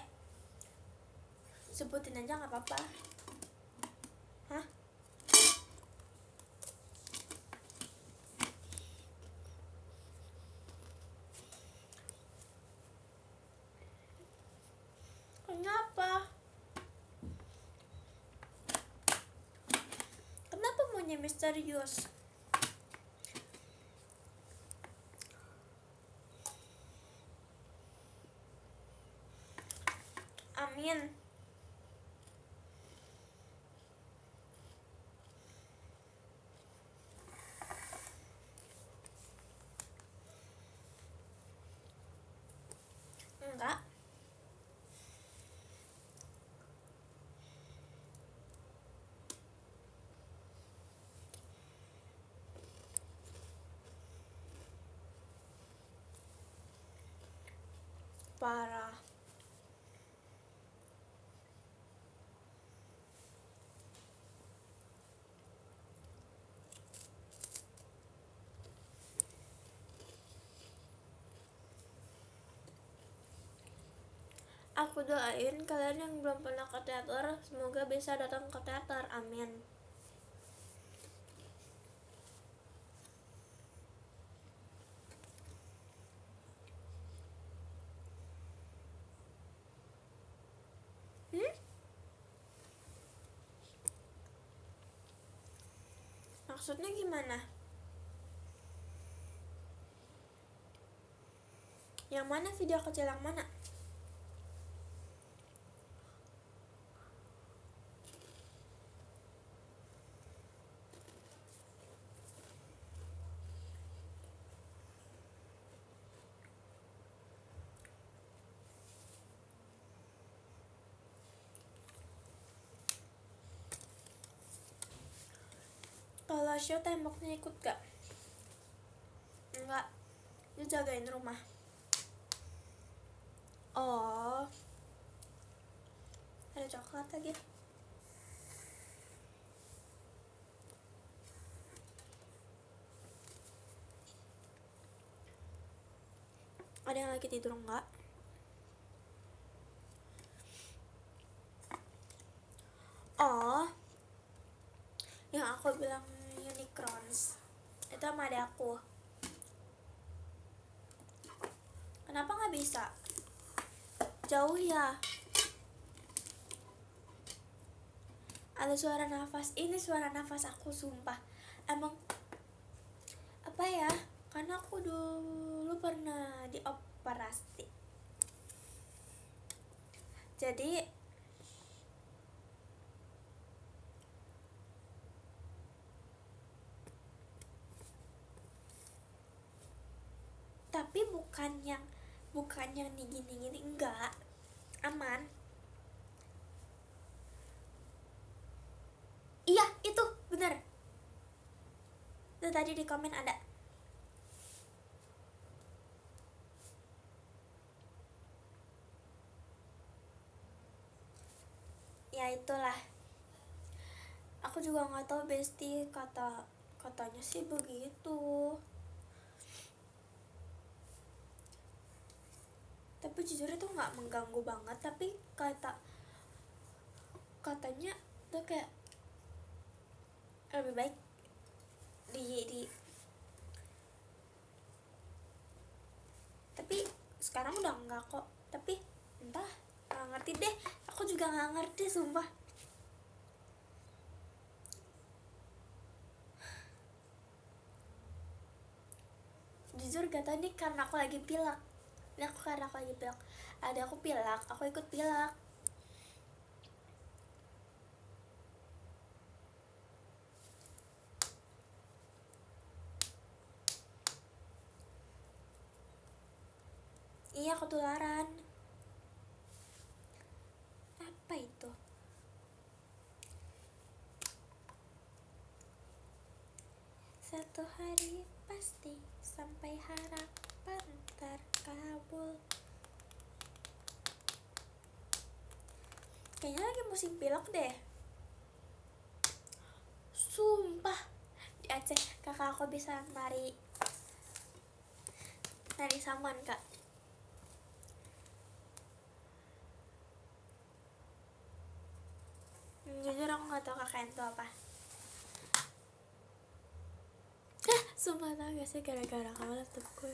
sebutin aja nggak apa-apa. Hah? Kenapa? Kenapa maunya misterius? Amin. Enggak. parah. Aku doain kalian yang belum pernah ke teater semoga bisa datang ke teater, amin. Maksudnya gimana? Yang mana video kecil yang mana? Kalau show temboknya ikut gak? Enggak, dia jagain rumah. Oh, ada coklat lagi. Ada yang lagi tidur enggak? Oh, yang aku bilang Unicrons itu sama adik aku. Kenapa nggak bisa? Jauh ya. Ada suara nafas. Ini suara nafas aku sumpah. Emang apa ya? Karena aku dulu pernah dioperasi. Jadi tapi bukan yang gini enggak, aman. Iya itu bener, itu tadi di komen ada. Ya itulah, aku juga nggak tahu bestie, katanya sih begitu. Tapi jujur itu nggak mengganggu banget, tapi katanya tuh kayak lebih baik di tapi sekarang udah enggak kok. Tapi entah, nggak ngerti deh, aku juga nggak ngerti sumpah. Jujur gak tau nih, karena aku lagi pilek. Ada aku pilek, aku ikut pilek. Iya, ketularan. Apa itu? Satu hari pasti sampai harapan terkabul. Kayaknya lagi musim pilek deh. Sumpah, di Aceh kakak aku bisa nari saman kak. Jujur aku gak tau kakak itu apa. Sumpah tau gak sih, gara-gara kamu laptop gue.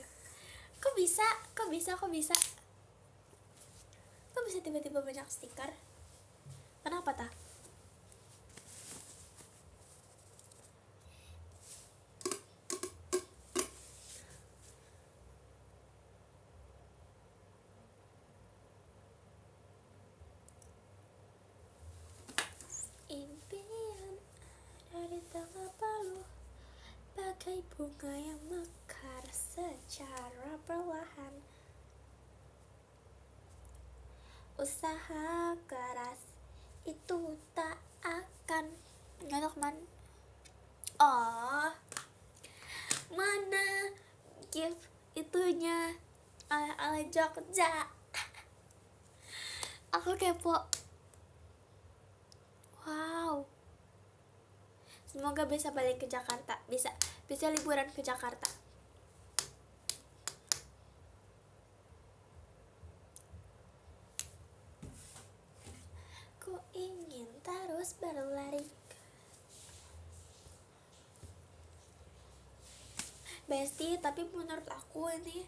Kok bisa tiba-tiba banyak stiker? Kenapa tah? Impian ada di tengah palu, bagai bunga yang mekar secara perlahan. Usaha keras itu tak akan nggak kemana. Oh, mana gift itunya ala Jogja. Aku kepo. Wow, semoga bisa balik ke Jakarta, bisa liburan ke Jakarta. Ku ingin terus berlari. Besti, tapi menurut aku ini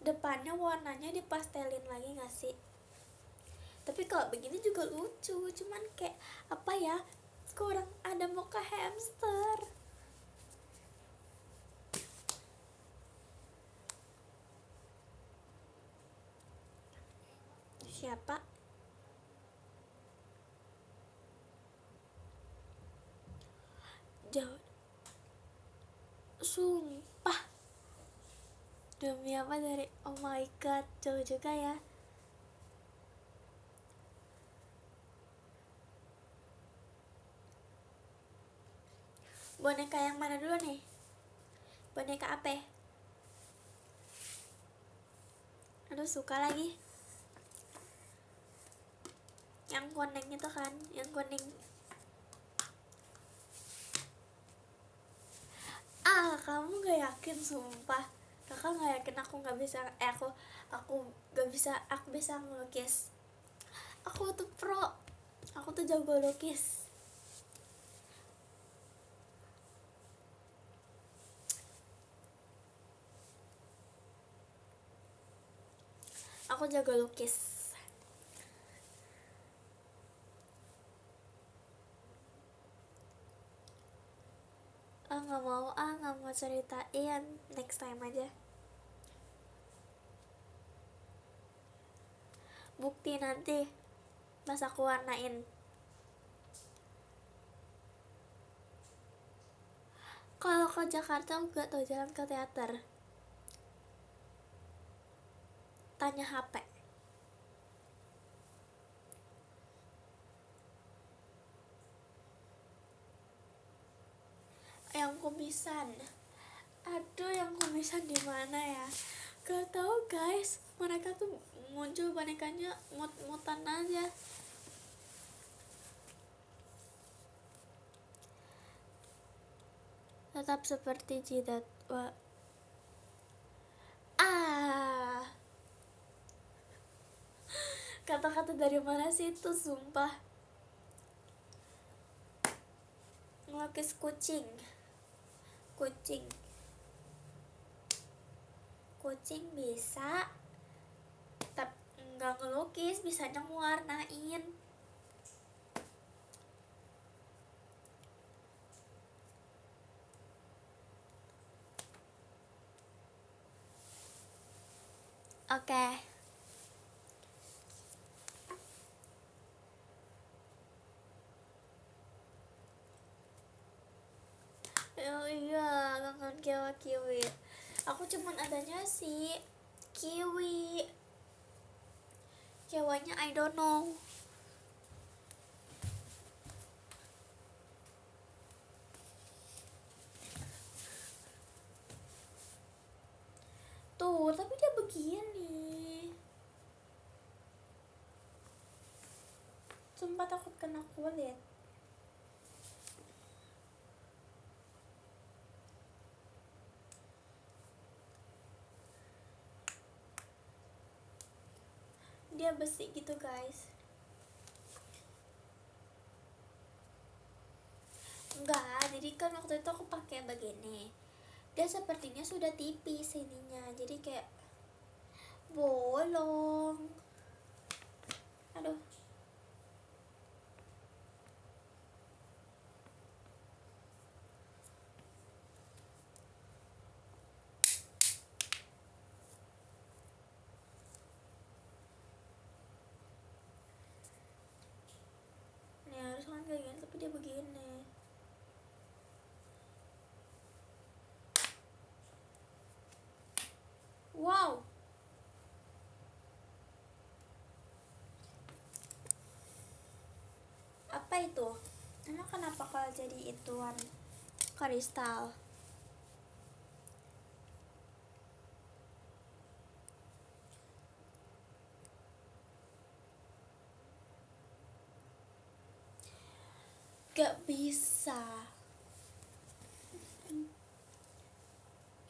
depannya warnanya dipastelin lagi gak sih? Tapi kalau begini juga lucu, cuman kayak apa ya, kurang ada muka hamster. Siapa? Jauh. Sumpah, demi apa dari, oh my god, jauh juga ya. Boneka yang mana dulu nih? Boneka apa? Aduh, suka lagi yang kuning itu kan, yang kuning. Kamu gak yakin, sumpah kakak gak yakin aku gak bisa, aku bisa ngelukis. Aku tuh pro, aku tuh jago lukis. Aku jago lukis. Nggak mau ceritain, next time aja. Bukti nanti pas aku warnain. Kalau ke Jakarta aku gak tau jalan ke teater, tanya HP. Yang kumisan, aduh, yang kumisan di mana ya? Gak tau guys, mereka tuh muncul bonekanya mut-mutan aja. Tetap seperti jidat. Wah. Kata-kata dari mana sih itu, sumpah. Ngelukis kucing bisa, tapi nggak ngelukis, bisanya ngewarnain. Oke. Oh iya, kangen kiwi. Aku cuman adanya si kiwi. Kiwanya I don't know. Tuh, tapi dia begini. Sumpah takut kena kulit. Dia besi gitu guys. Enggak, jadi kan waktu itu aku pakai begini, dia sepertinya sudah tipis ininya, jadi kayak bolong. Aduh, nih harus kan kayak gini, tapi dia begini. Wow, apa itu? Emang kenapa kalau jadi ituan kristal? Gak bisa.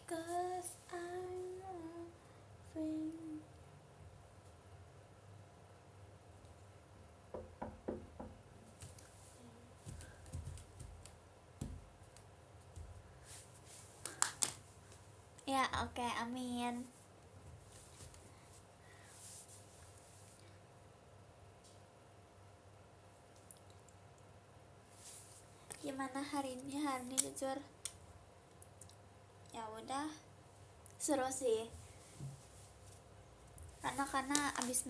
'Cause I'm loving. Ya, oke, amin. Gimana hari ini? Hari ini jujur ya udah seru sih. Karena abis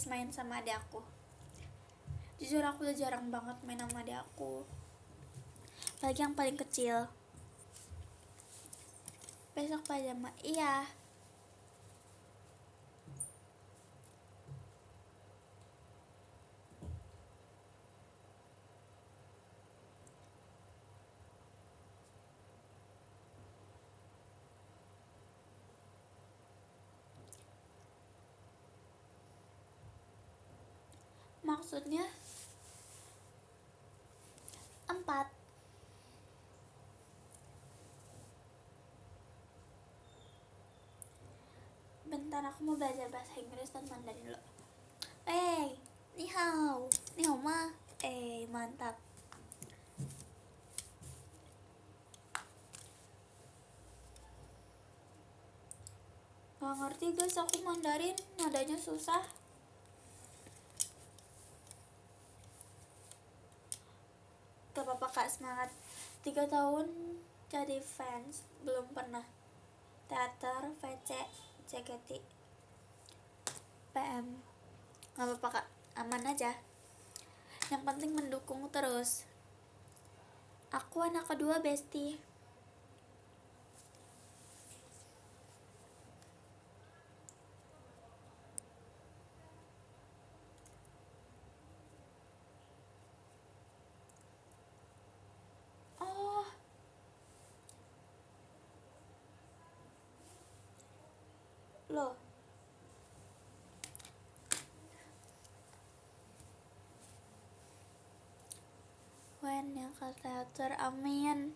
main sama adik aku. Jujur aku udah jarang banget main sama adik aku. Apalagi yang paling kecil. Besok pajama, iya. Maksudnya 4. Bentar, aku mau belajar bahasa Inggris dan Mandarin dulu. Ni hao. Ni hao ma. Mantap. Gak ngerti guys, aku Mandarin nadanya susah. Gak apa-apa kak, semangat. 3 tahun jadi fans, belum pernah. Teater, VC, JKT, PM. Gak apa-apa kak, aman aja. Yang penting mendukung terus. Aku anak kedua bestie. Oh, loh. When yang ke teater, amin.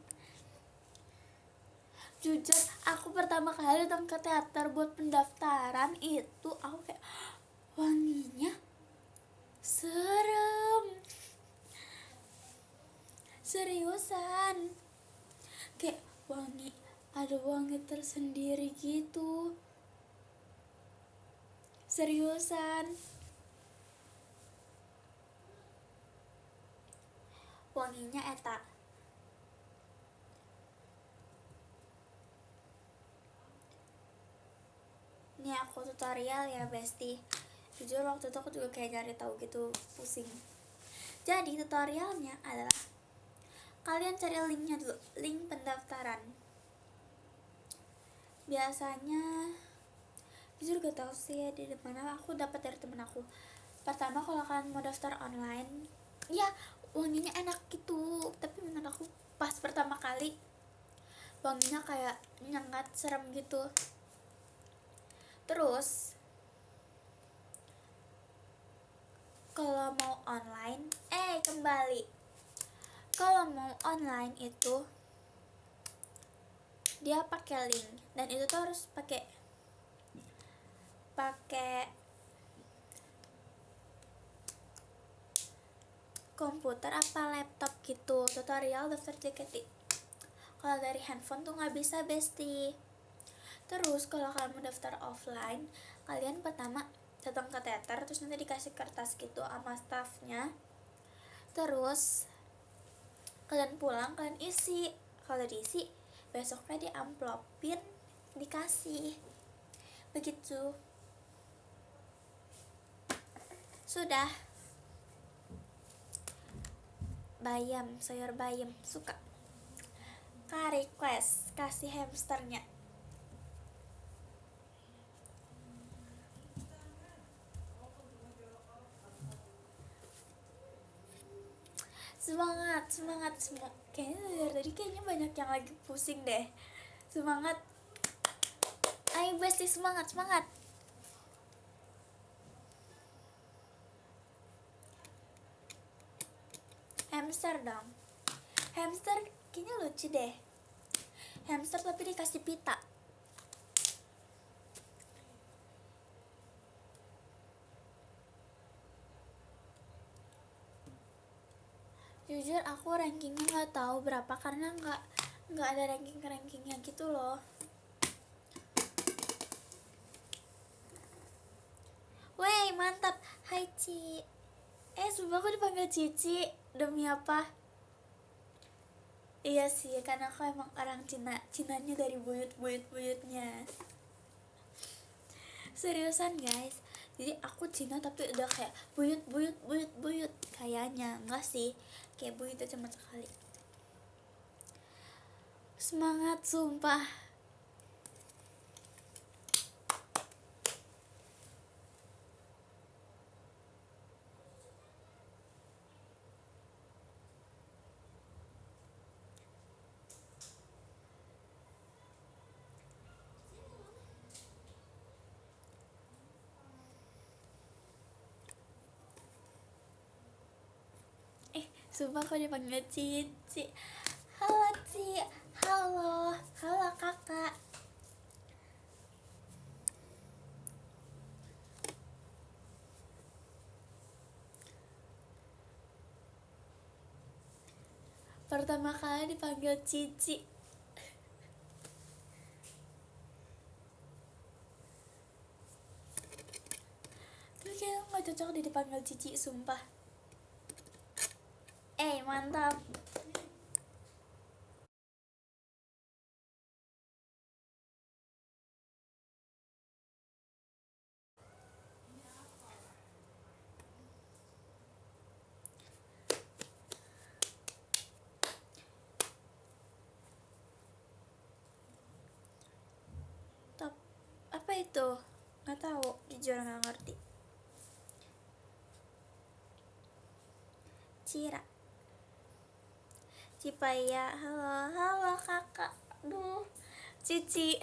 Jujur, aku pertama kali datang ke teater buat pendaftaran itu aku kayak wanginya serem. Seriusan. Kayak wangi, ada wangi tersendiri gitu. Seriusan. Wanginya eta. Ini aku tutorial ya bestie. Jujur waktu itu aku juga kayak nyari tahu gitu, pusing. Jadi tutorialnya adalah kalian cari linknya dulu, link pendaftaran. Biasanya jujur gak tau sih di mana, aku dapat dari temen aku. Pertama kalau kalian mau daftar online, ya wanginya enak gitu, tapi menurut aku pas pertama kali wanginya kayak nyengat, serem gitu. Terus kalau mau online, kalau mau online itu dia pakai link, dan itu tuh harus pakai komputer apa laptop gitu. Tutorial daftar JKT. Kalau dari handphone tuh nggak bisa bestie. Terus kalau kalian mau daftar offline, kalian pertama datang ke teater, terus nanti dikasih kertas gitu sama staffnya. Terus kalian pulang, kalian isi. Kalau diisi, besoknya diamplopin, dikasih. Begitu. Sudah. Bayam, sayur bayam, suka. Kak request, kasih hamsternya. Semangat semua. Kayaknya dari tadi kayaknya banyak yang lagi pusing deh. Semangat. Ayo bestie, semangat. hamster dong. Hamster kayaknya lucu deh. Hamster tapi dikasih pita. Jujur aku rankingnya nggak tahu berapa karena nggak ada rankingnya gitu loh. Wey mantap, hai Ci. Sumpah aku dipanggil Cici, demi apa? Iya sih, karena aku emang orang Cinanya dari buyut-buyutnya. Seriusan guys, jadi aku Cina tapi udah kayak buyut kayaknya. Enggak sih, kayak buyut itu cuma sekali. Semangat sumpah. Sumpah aku dipanggil Cici. Halo Ci, halo kakak. Pertama kali dipanggil Cici. Tapi kayaknya gak cocok dipanggil Cici, sumpah. Mantap. Top apa itu? Nggak tahu, jujur nggak ngerti. Cira, Cipaya, halo kakak. Duh, Cici.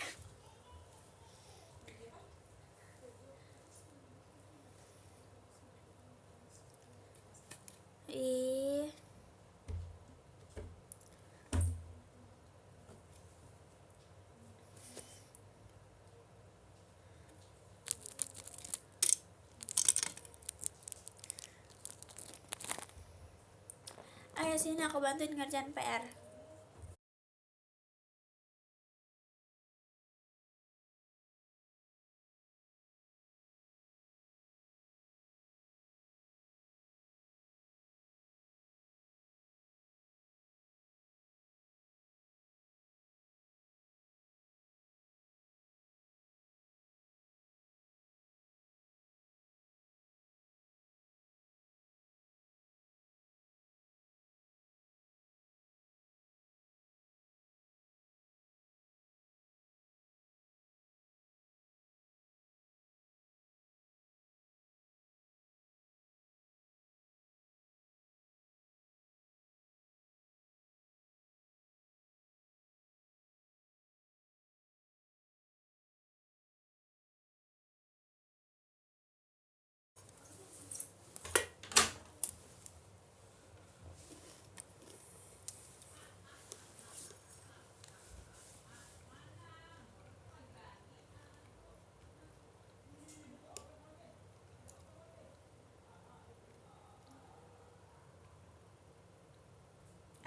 Ih, ayo sini aku bantuin ngerjain PR.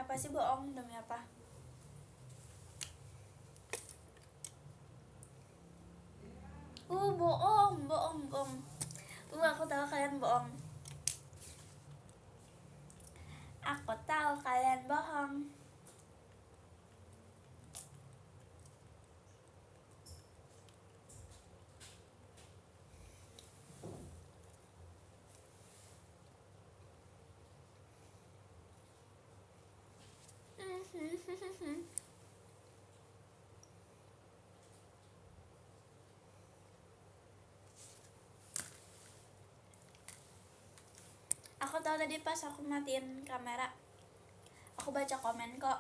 Apa sih bohong demi apa? Bohong. Aku tahu kalian bohong. Aku tahu kalian bohong. Aku tahu tadi pas aku matiin kamera, aku baca komen kok.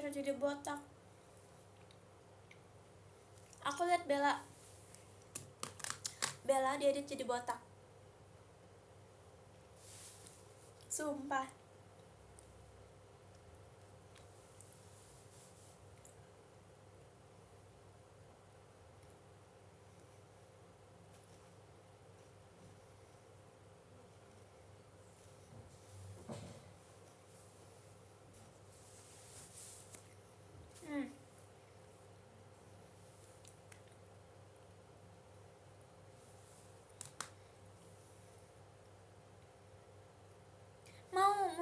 Vera jadi botak. Aku lihat Bella diedit jadi botak, sumpah.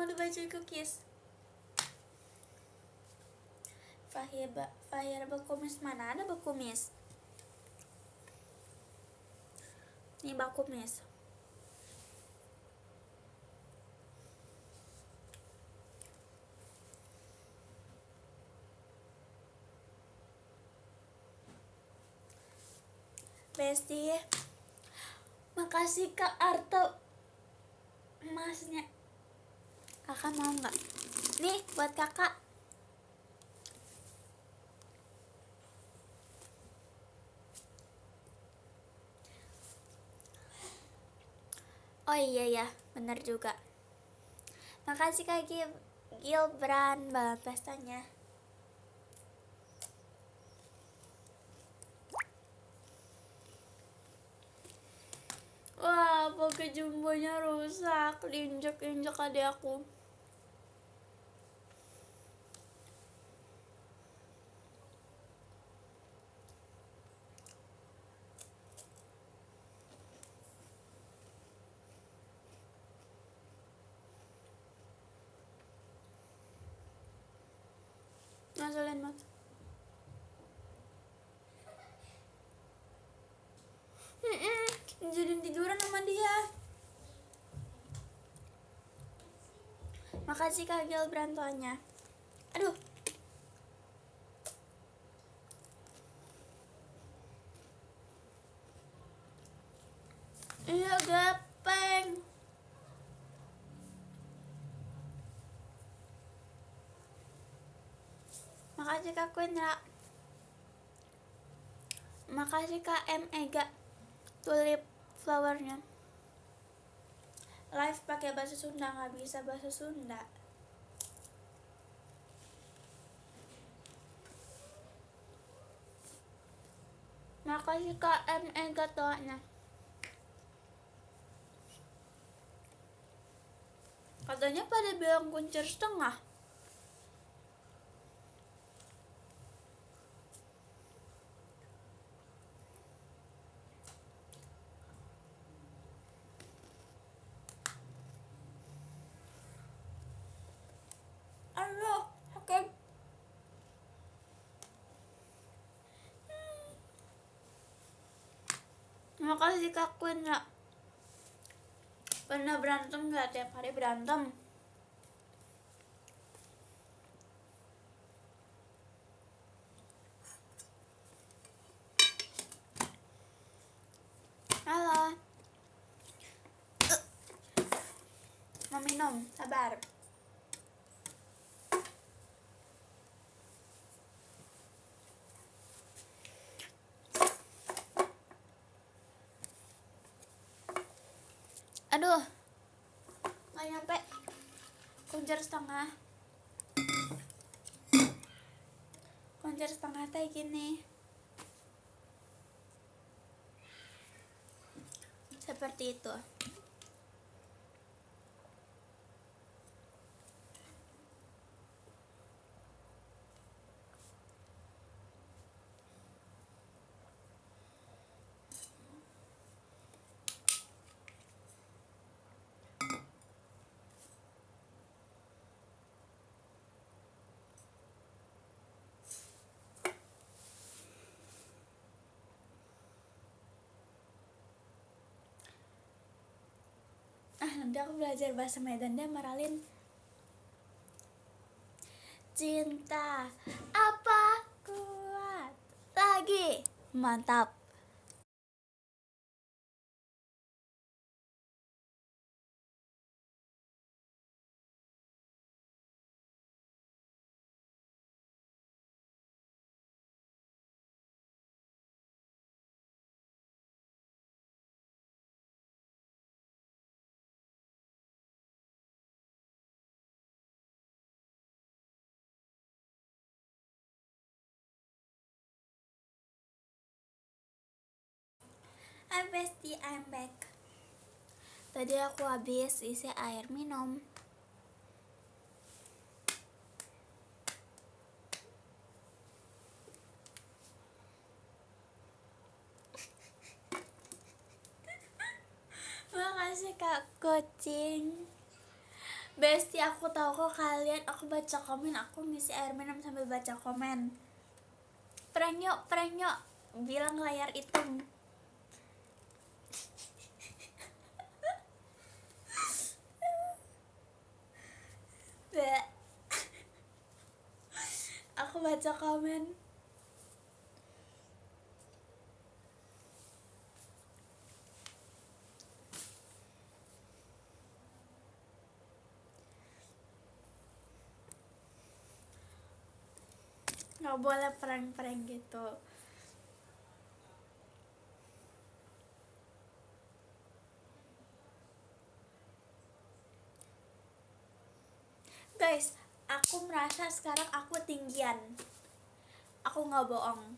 mau dibacain cookies. Fahira Bakumis, mana ada Bakumis? Nih Bakumis. Besti, makasih Kak Arto emasnya. Kakak mau nggak? Nih buat kakak. Oh iya ya, bener juga. Makasih Kak Gilbran, banget pestanya. Wah, pakai jumbonya rusak, diinjak-injak adek aku. Ngaselin banget. Jadi tiduran sama dia. Makasih Kak Gil berantuannya. Aduh. Iya gepeng. Makasih Kak Quindra. Makasih Kak M Ega. Tulip flowernya. Live pakai bahasa Sunda, nggak bisa bahasa Sunda. Makasih Kak M Ega doanya. Katanya pada bilang kuncir setengah. Aduh, oke. Makasih Kak Queen ya. Pernah berantem gak? Tiap hari berantem. Halo. Mau minum, sabar. Aduh, nggak nyampe. Kuncer setengah. Kuncer setengah kayak gini. Seperti itu. Nanti aku belajar bahasa Medan deh, Maralin. Cinta apa kuat lagi, mantap. Hai bestie, I'm back. Tadi aku habis isi air minum. Makasih kak kucing. Bestie, aku tahu kok kalian, aku baca komen, aku ngisi air minum sambil baca komen. Prank yuk, bilang layar hitam. Aku baca komen. Nggak boleh prank gitu. Guys, aku merasa sekarang aku tinggian. Aku nggak bohong.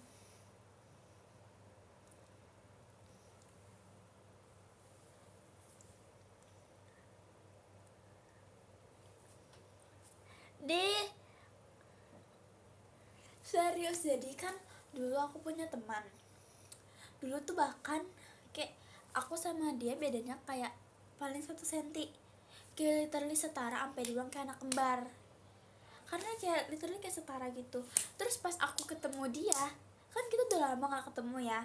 Deh, serius, jadi kan dulu aku punya teman. Dulu tuh bahkan kayak aku sama dia bedanya kayak paling 1 senti. Kayak literally setara, sampai dibilang kayak anak kembar. Karena kayak literally kayak setara gitu. Terus pas aku ketemu dia, kan kita udah lama gak ketemu ya.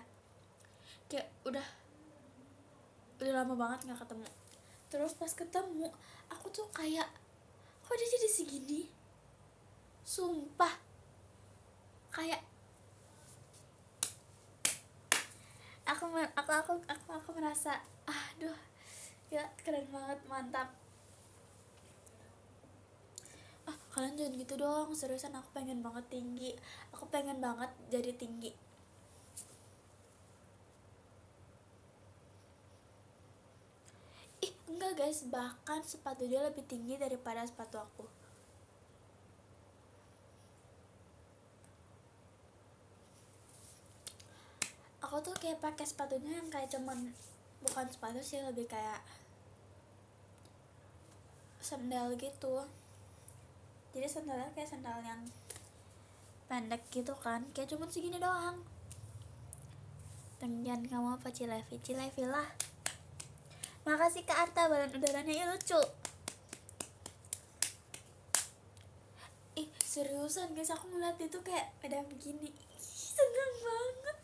Kayak udah lama banget gak ketemu. Terus pas ketemu, aku tuh kayak, kok dia jadi segini? Sumpah, kayak aku merasa aduh ya keren banget, mantap. Kalian jangan gitu dong, seriusan aku pengen banget tinggi. Aku pengen banget jadi tinggi. Enggak guys, bahkan sepatu dia lebih tinggi daripada sepatu aku. Aku tuh kayak pakai sepatunya yang kayak cuman, bukan sepatu sih, lebih kayak sandal gitu. Jadi sandalnya kayak sandal yang pendek gitu kan, kayak cuman segini doang. Jangan kamu apa Cilevi lah. Makasih Kak Arta, balon udaranya lucu. Seriusan guys, aku ngeliat itu kayak ada begini, seneng banget.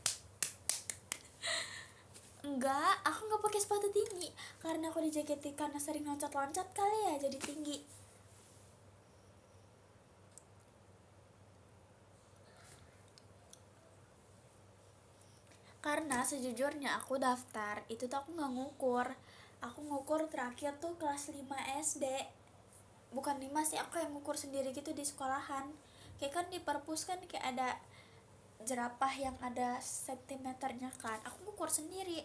Enggak, aku nggak pakai sepatu tinggi karena aku dijaketi, karena sering loncat-loncat kali ya jadi tinggi. Karena sejujurnya aku daftar itu tuh aku nggak ngukur. Aku ngukur terakhir tuh kelas 5 SD. Bukan 5 sih, aku yang ngukur sendiri gitu di sekolahan. Kayak kan di perpus kan kayak ada jerapah yang ada sentimeternya kan, aku ngukur sendiri.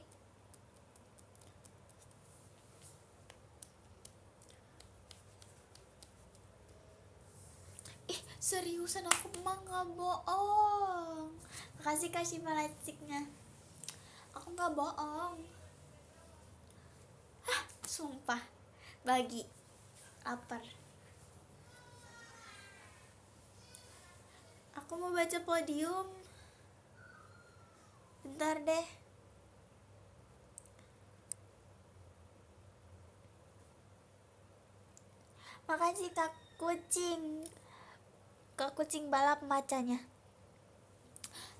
Seriusan aku mah nggak bohong. Makasih kasih malaciknya. Aku nggak bohong. Sumpah, bagi lapar. Aku mau baca podium. Bentar deh. Makasih kak kucing. Kak kucing balap macanya.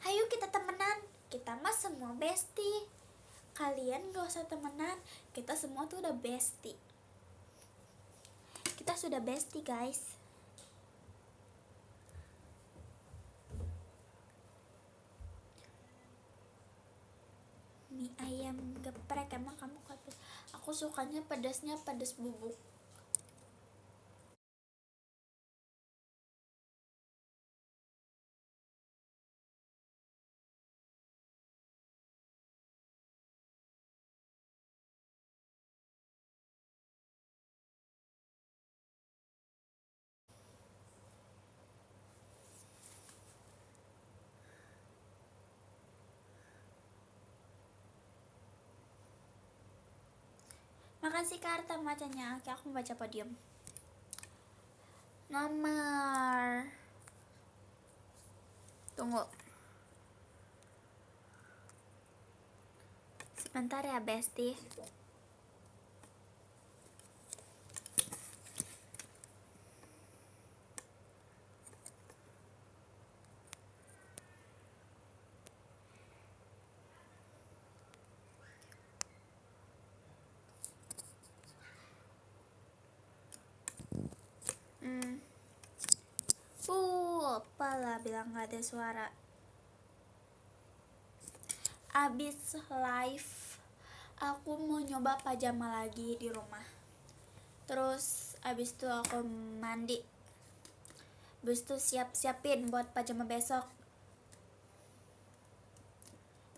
Ayo kita temenan. Kita mah semua bestie. Kalian gak usah temenan. Kita semua tuh udah bestie. Kita sudah bestie guys. Mie ayam geprek, emang kamu kuat? Aku sukanya pedasnya pedas bubuk. Makasih Karta bacanya. Oke, aku baca podium. Nomor, tunggu sebentar ya Besti. Apalah bilang gak ada suara. Abis live aku mau nyoba pajama lagi di rumah. Terus abis itu aku mandi. Abis itu siap-siapin buat pajama besok.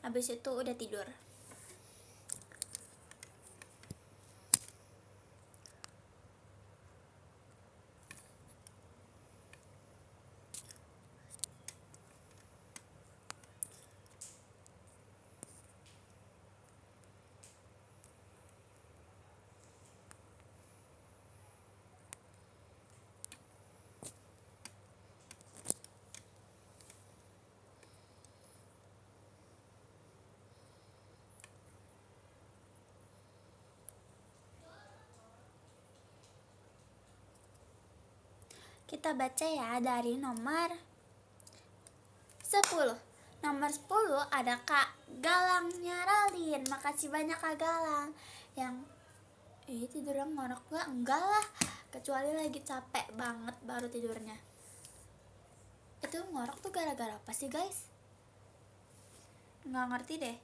Abis itu udah tidur. Kita baca ya dari nomor 10. Nomor 10 ada Kak Galang Nyaralin. Makasih banyak Kak Galang. Yang tidurnya ngorok gak? Enggak lah, kecuali lagi capek banget baru tidurnya. Itu ngorok tuh gara-gara apa sih guys? Nggak ngerti deh.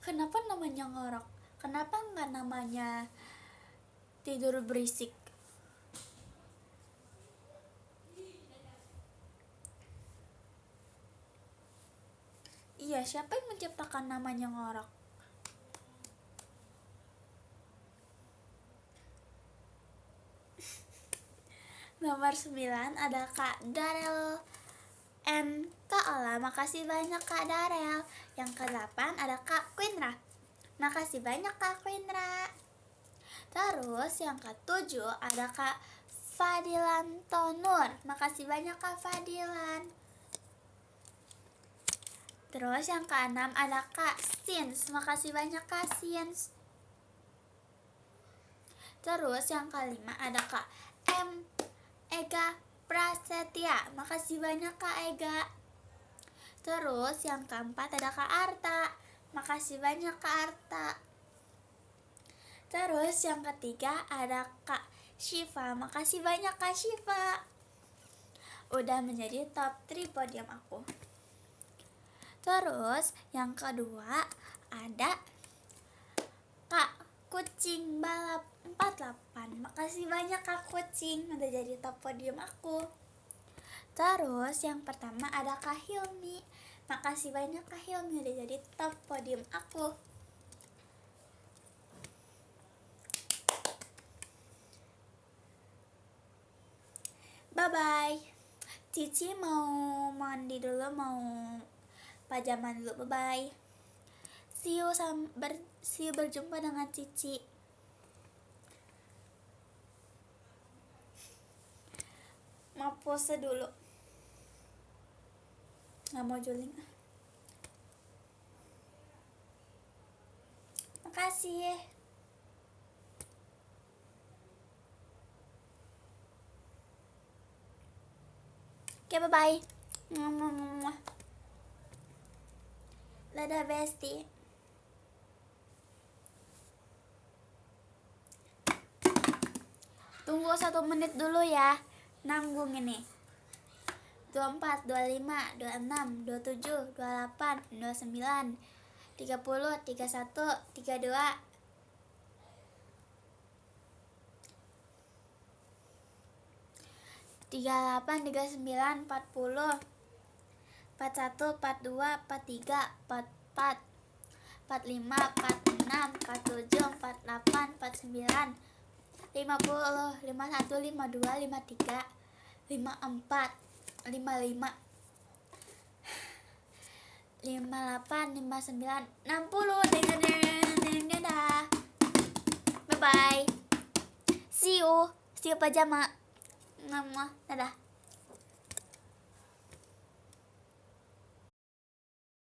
Kenapa namanya ngorok? Kenapa nggak namanya tidur berisik? Iya, siapa yang menciptakan namanya ngorok? Nomor 9 ada Kak Darel N. Kaala. Makasih banyak Kak Darel. Yang ke-8 ada Kak Quindra. Makasih banyak Kak Quindra. Terus yang ke-7 ada Kak Fadilan Tonur. Makasih banyak Kak Fadilan. Terus yang ke-6 ada Kak Sins. Makasih banyak Kak Sins. Terus yang ke-5 ada Kak M. Ega Prasetya. Makasih banyak Kak Ega. Terus yang ke-4 ada Kak Arta. Makasih banyak Kak Arta. Terus yang ketiga ada Kak Shiva. Makasih banyak Kak Shiva. Udah menjadi top 3 podium aku. Terus yang kedua ada Kak Kucing Balap 48. Makasih banyak Kak Kucing, udah jadi top podium aku. Terus yang pertama ada Kak Hilmi. Makasih banyak Kak Hilmi, udah jadi top podium aku. Bye bye. Cici mau mandi dulu, mau pajaman dulu. Bye bye. See you berjumpa dengan Cici. Mau pose dulu. Nggak mau juling. Makasih. Oke, bye bye. Dadah Besti. Tunggu 1 menit dulu ya. Nanggung ini. 24, 25, 26, 27, 28, 29, 30, 31, 32, 38, 39, 40, 41, 42, 43, 44, 45, 46, 47, 48, 49, 50, 51, 52, 53, 54, 55, 58, 59, 60. Dadah. Bye bye. See you pajama. Dadah.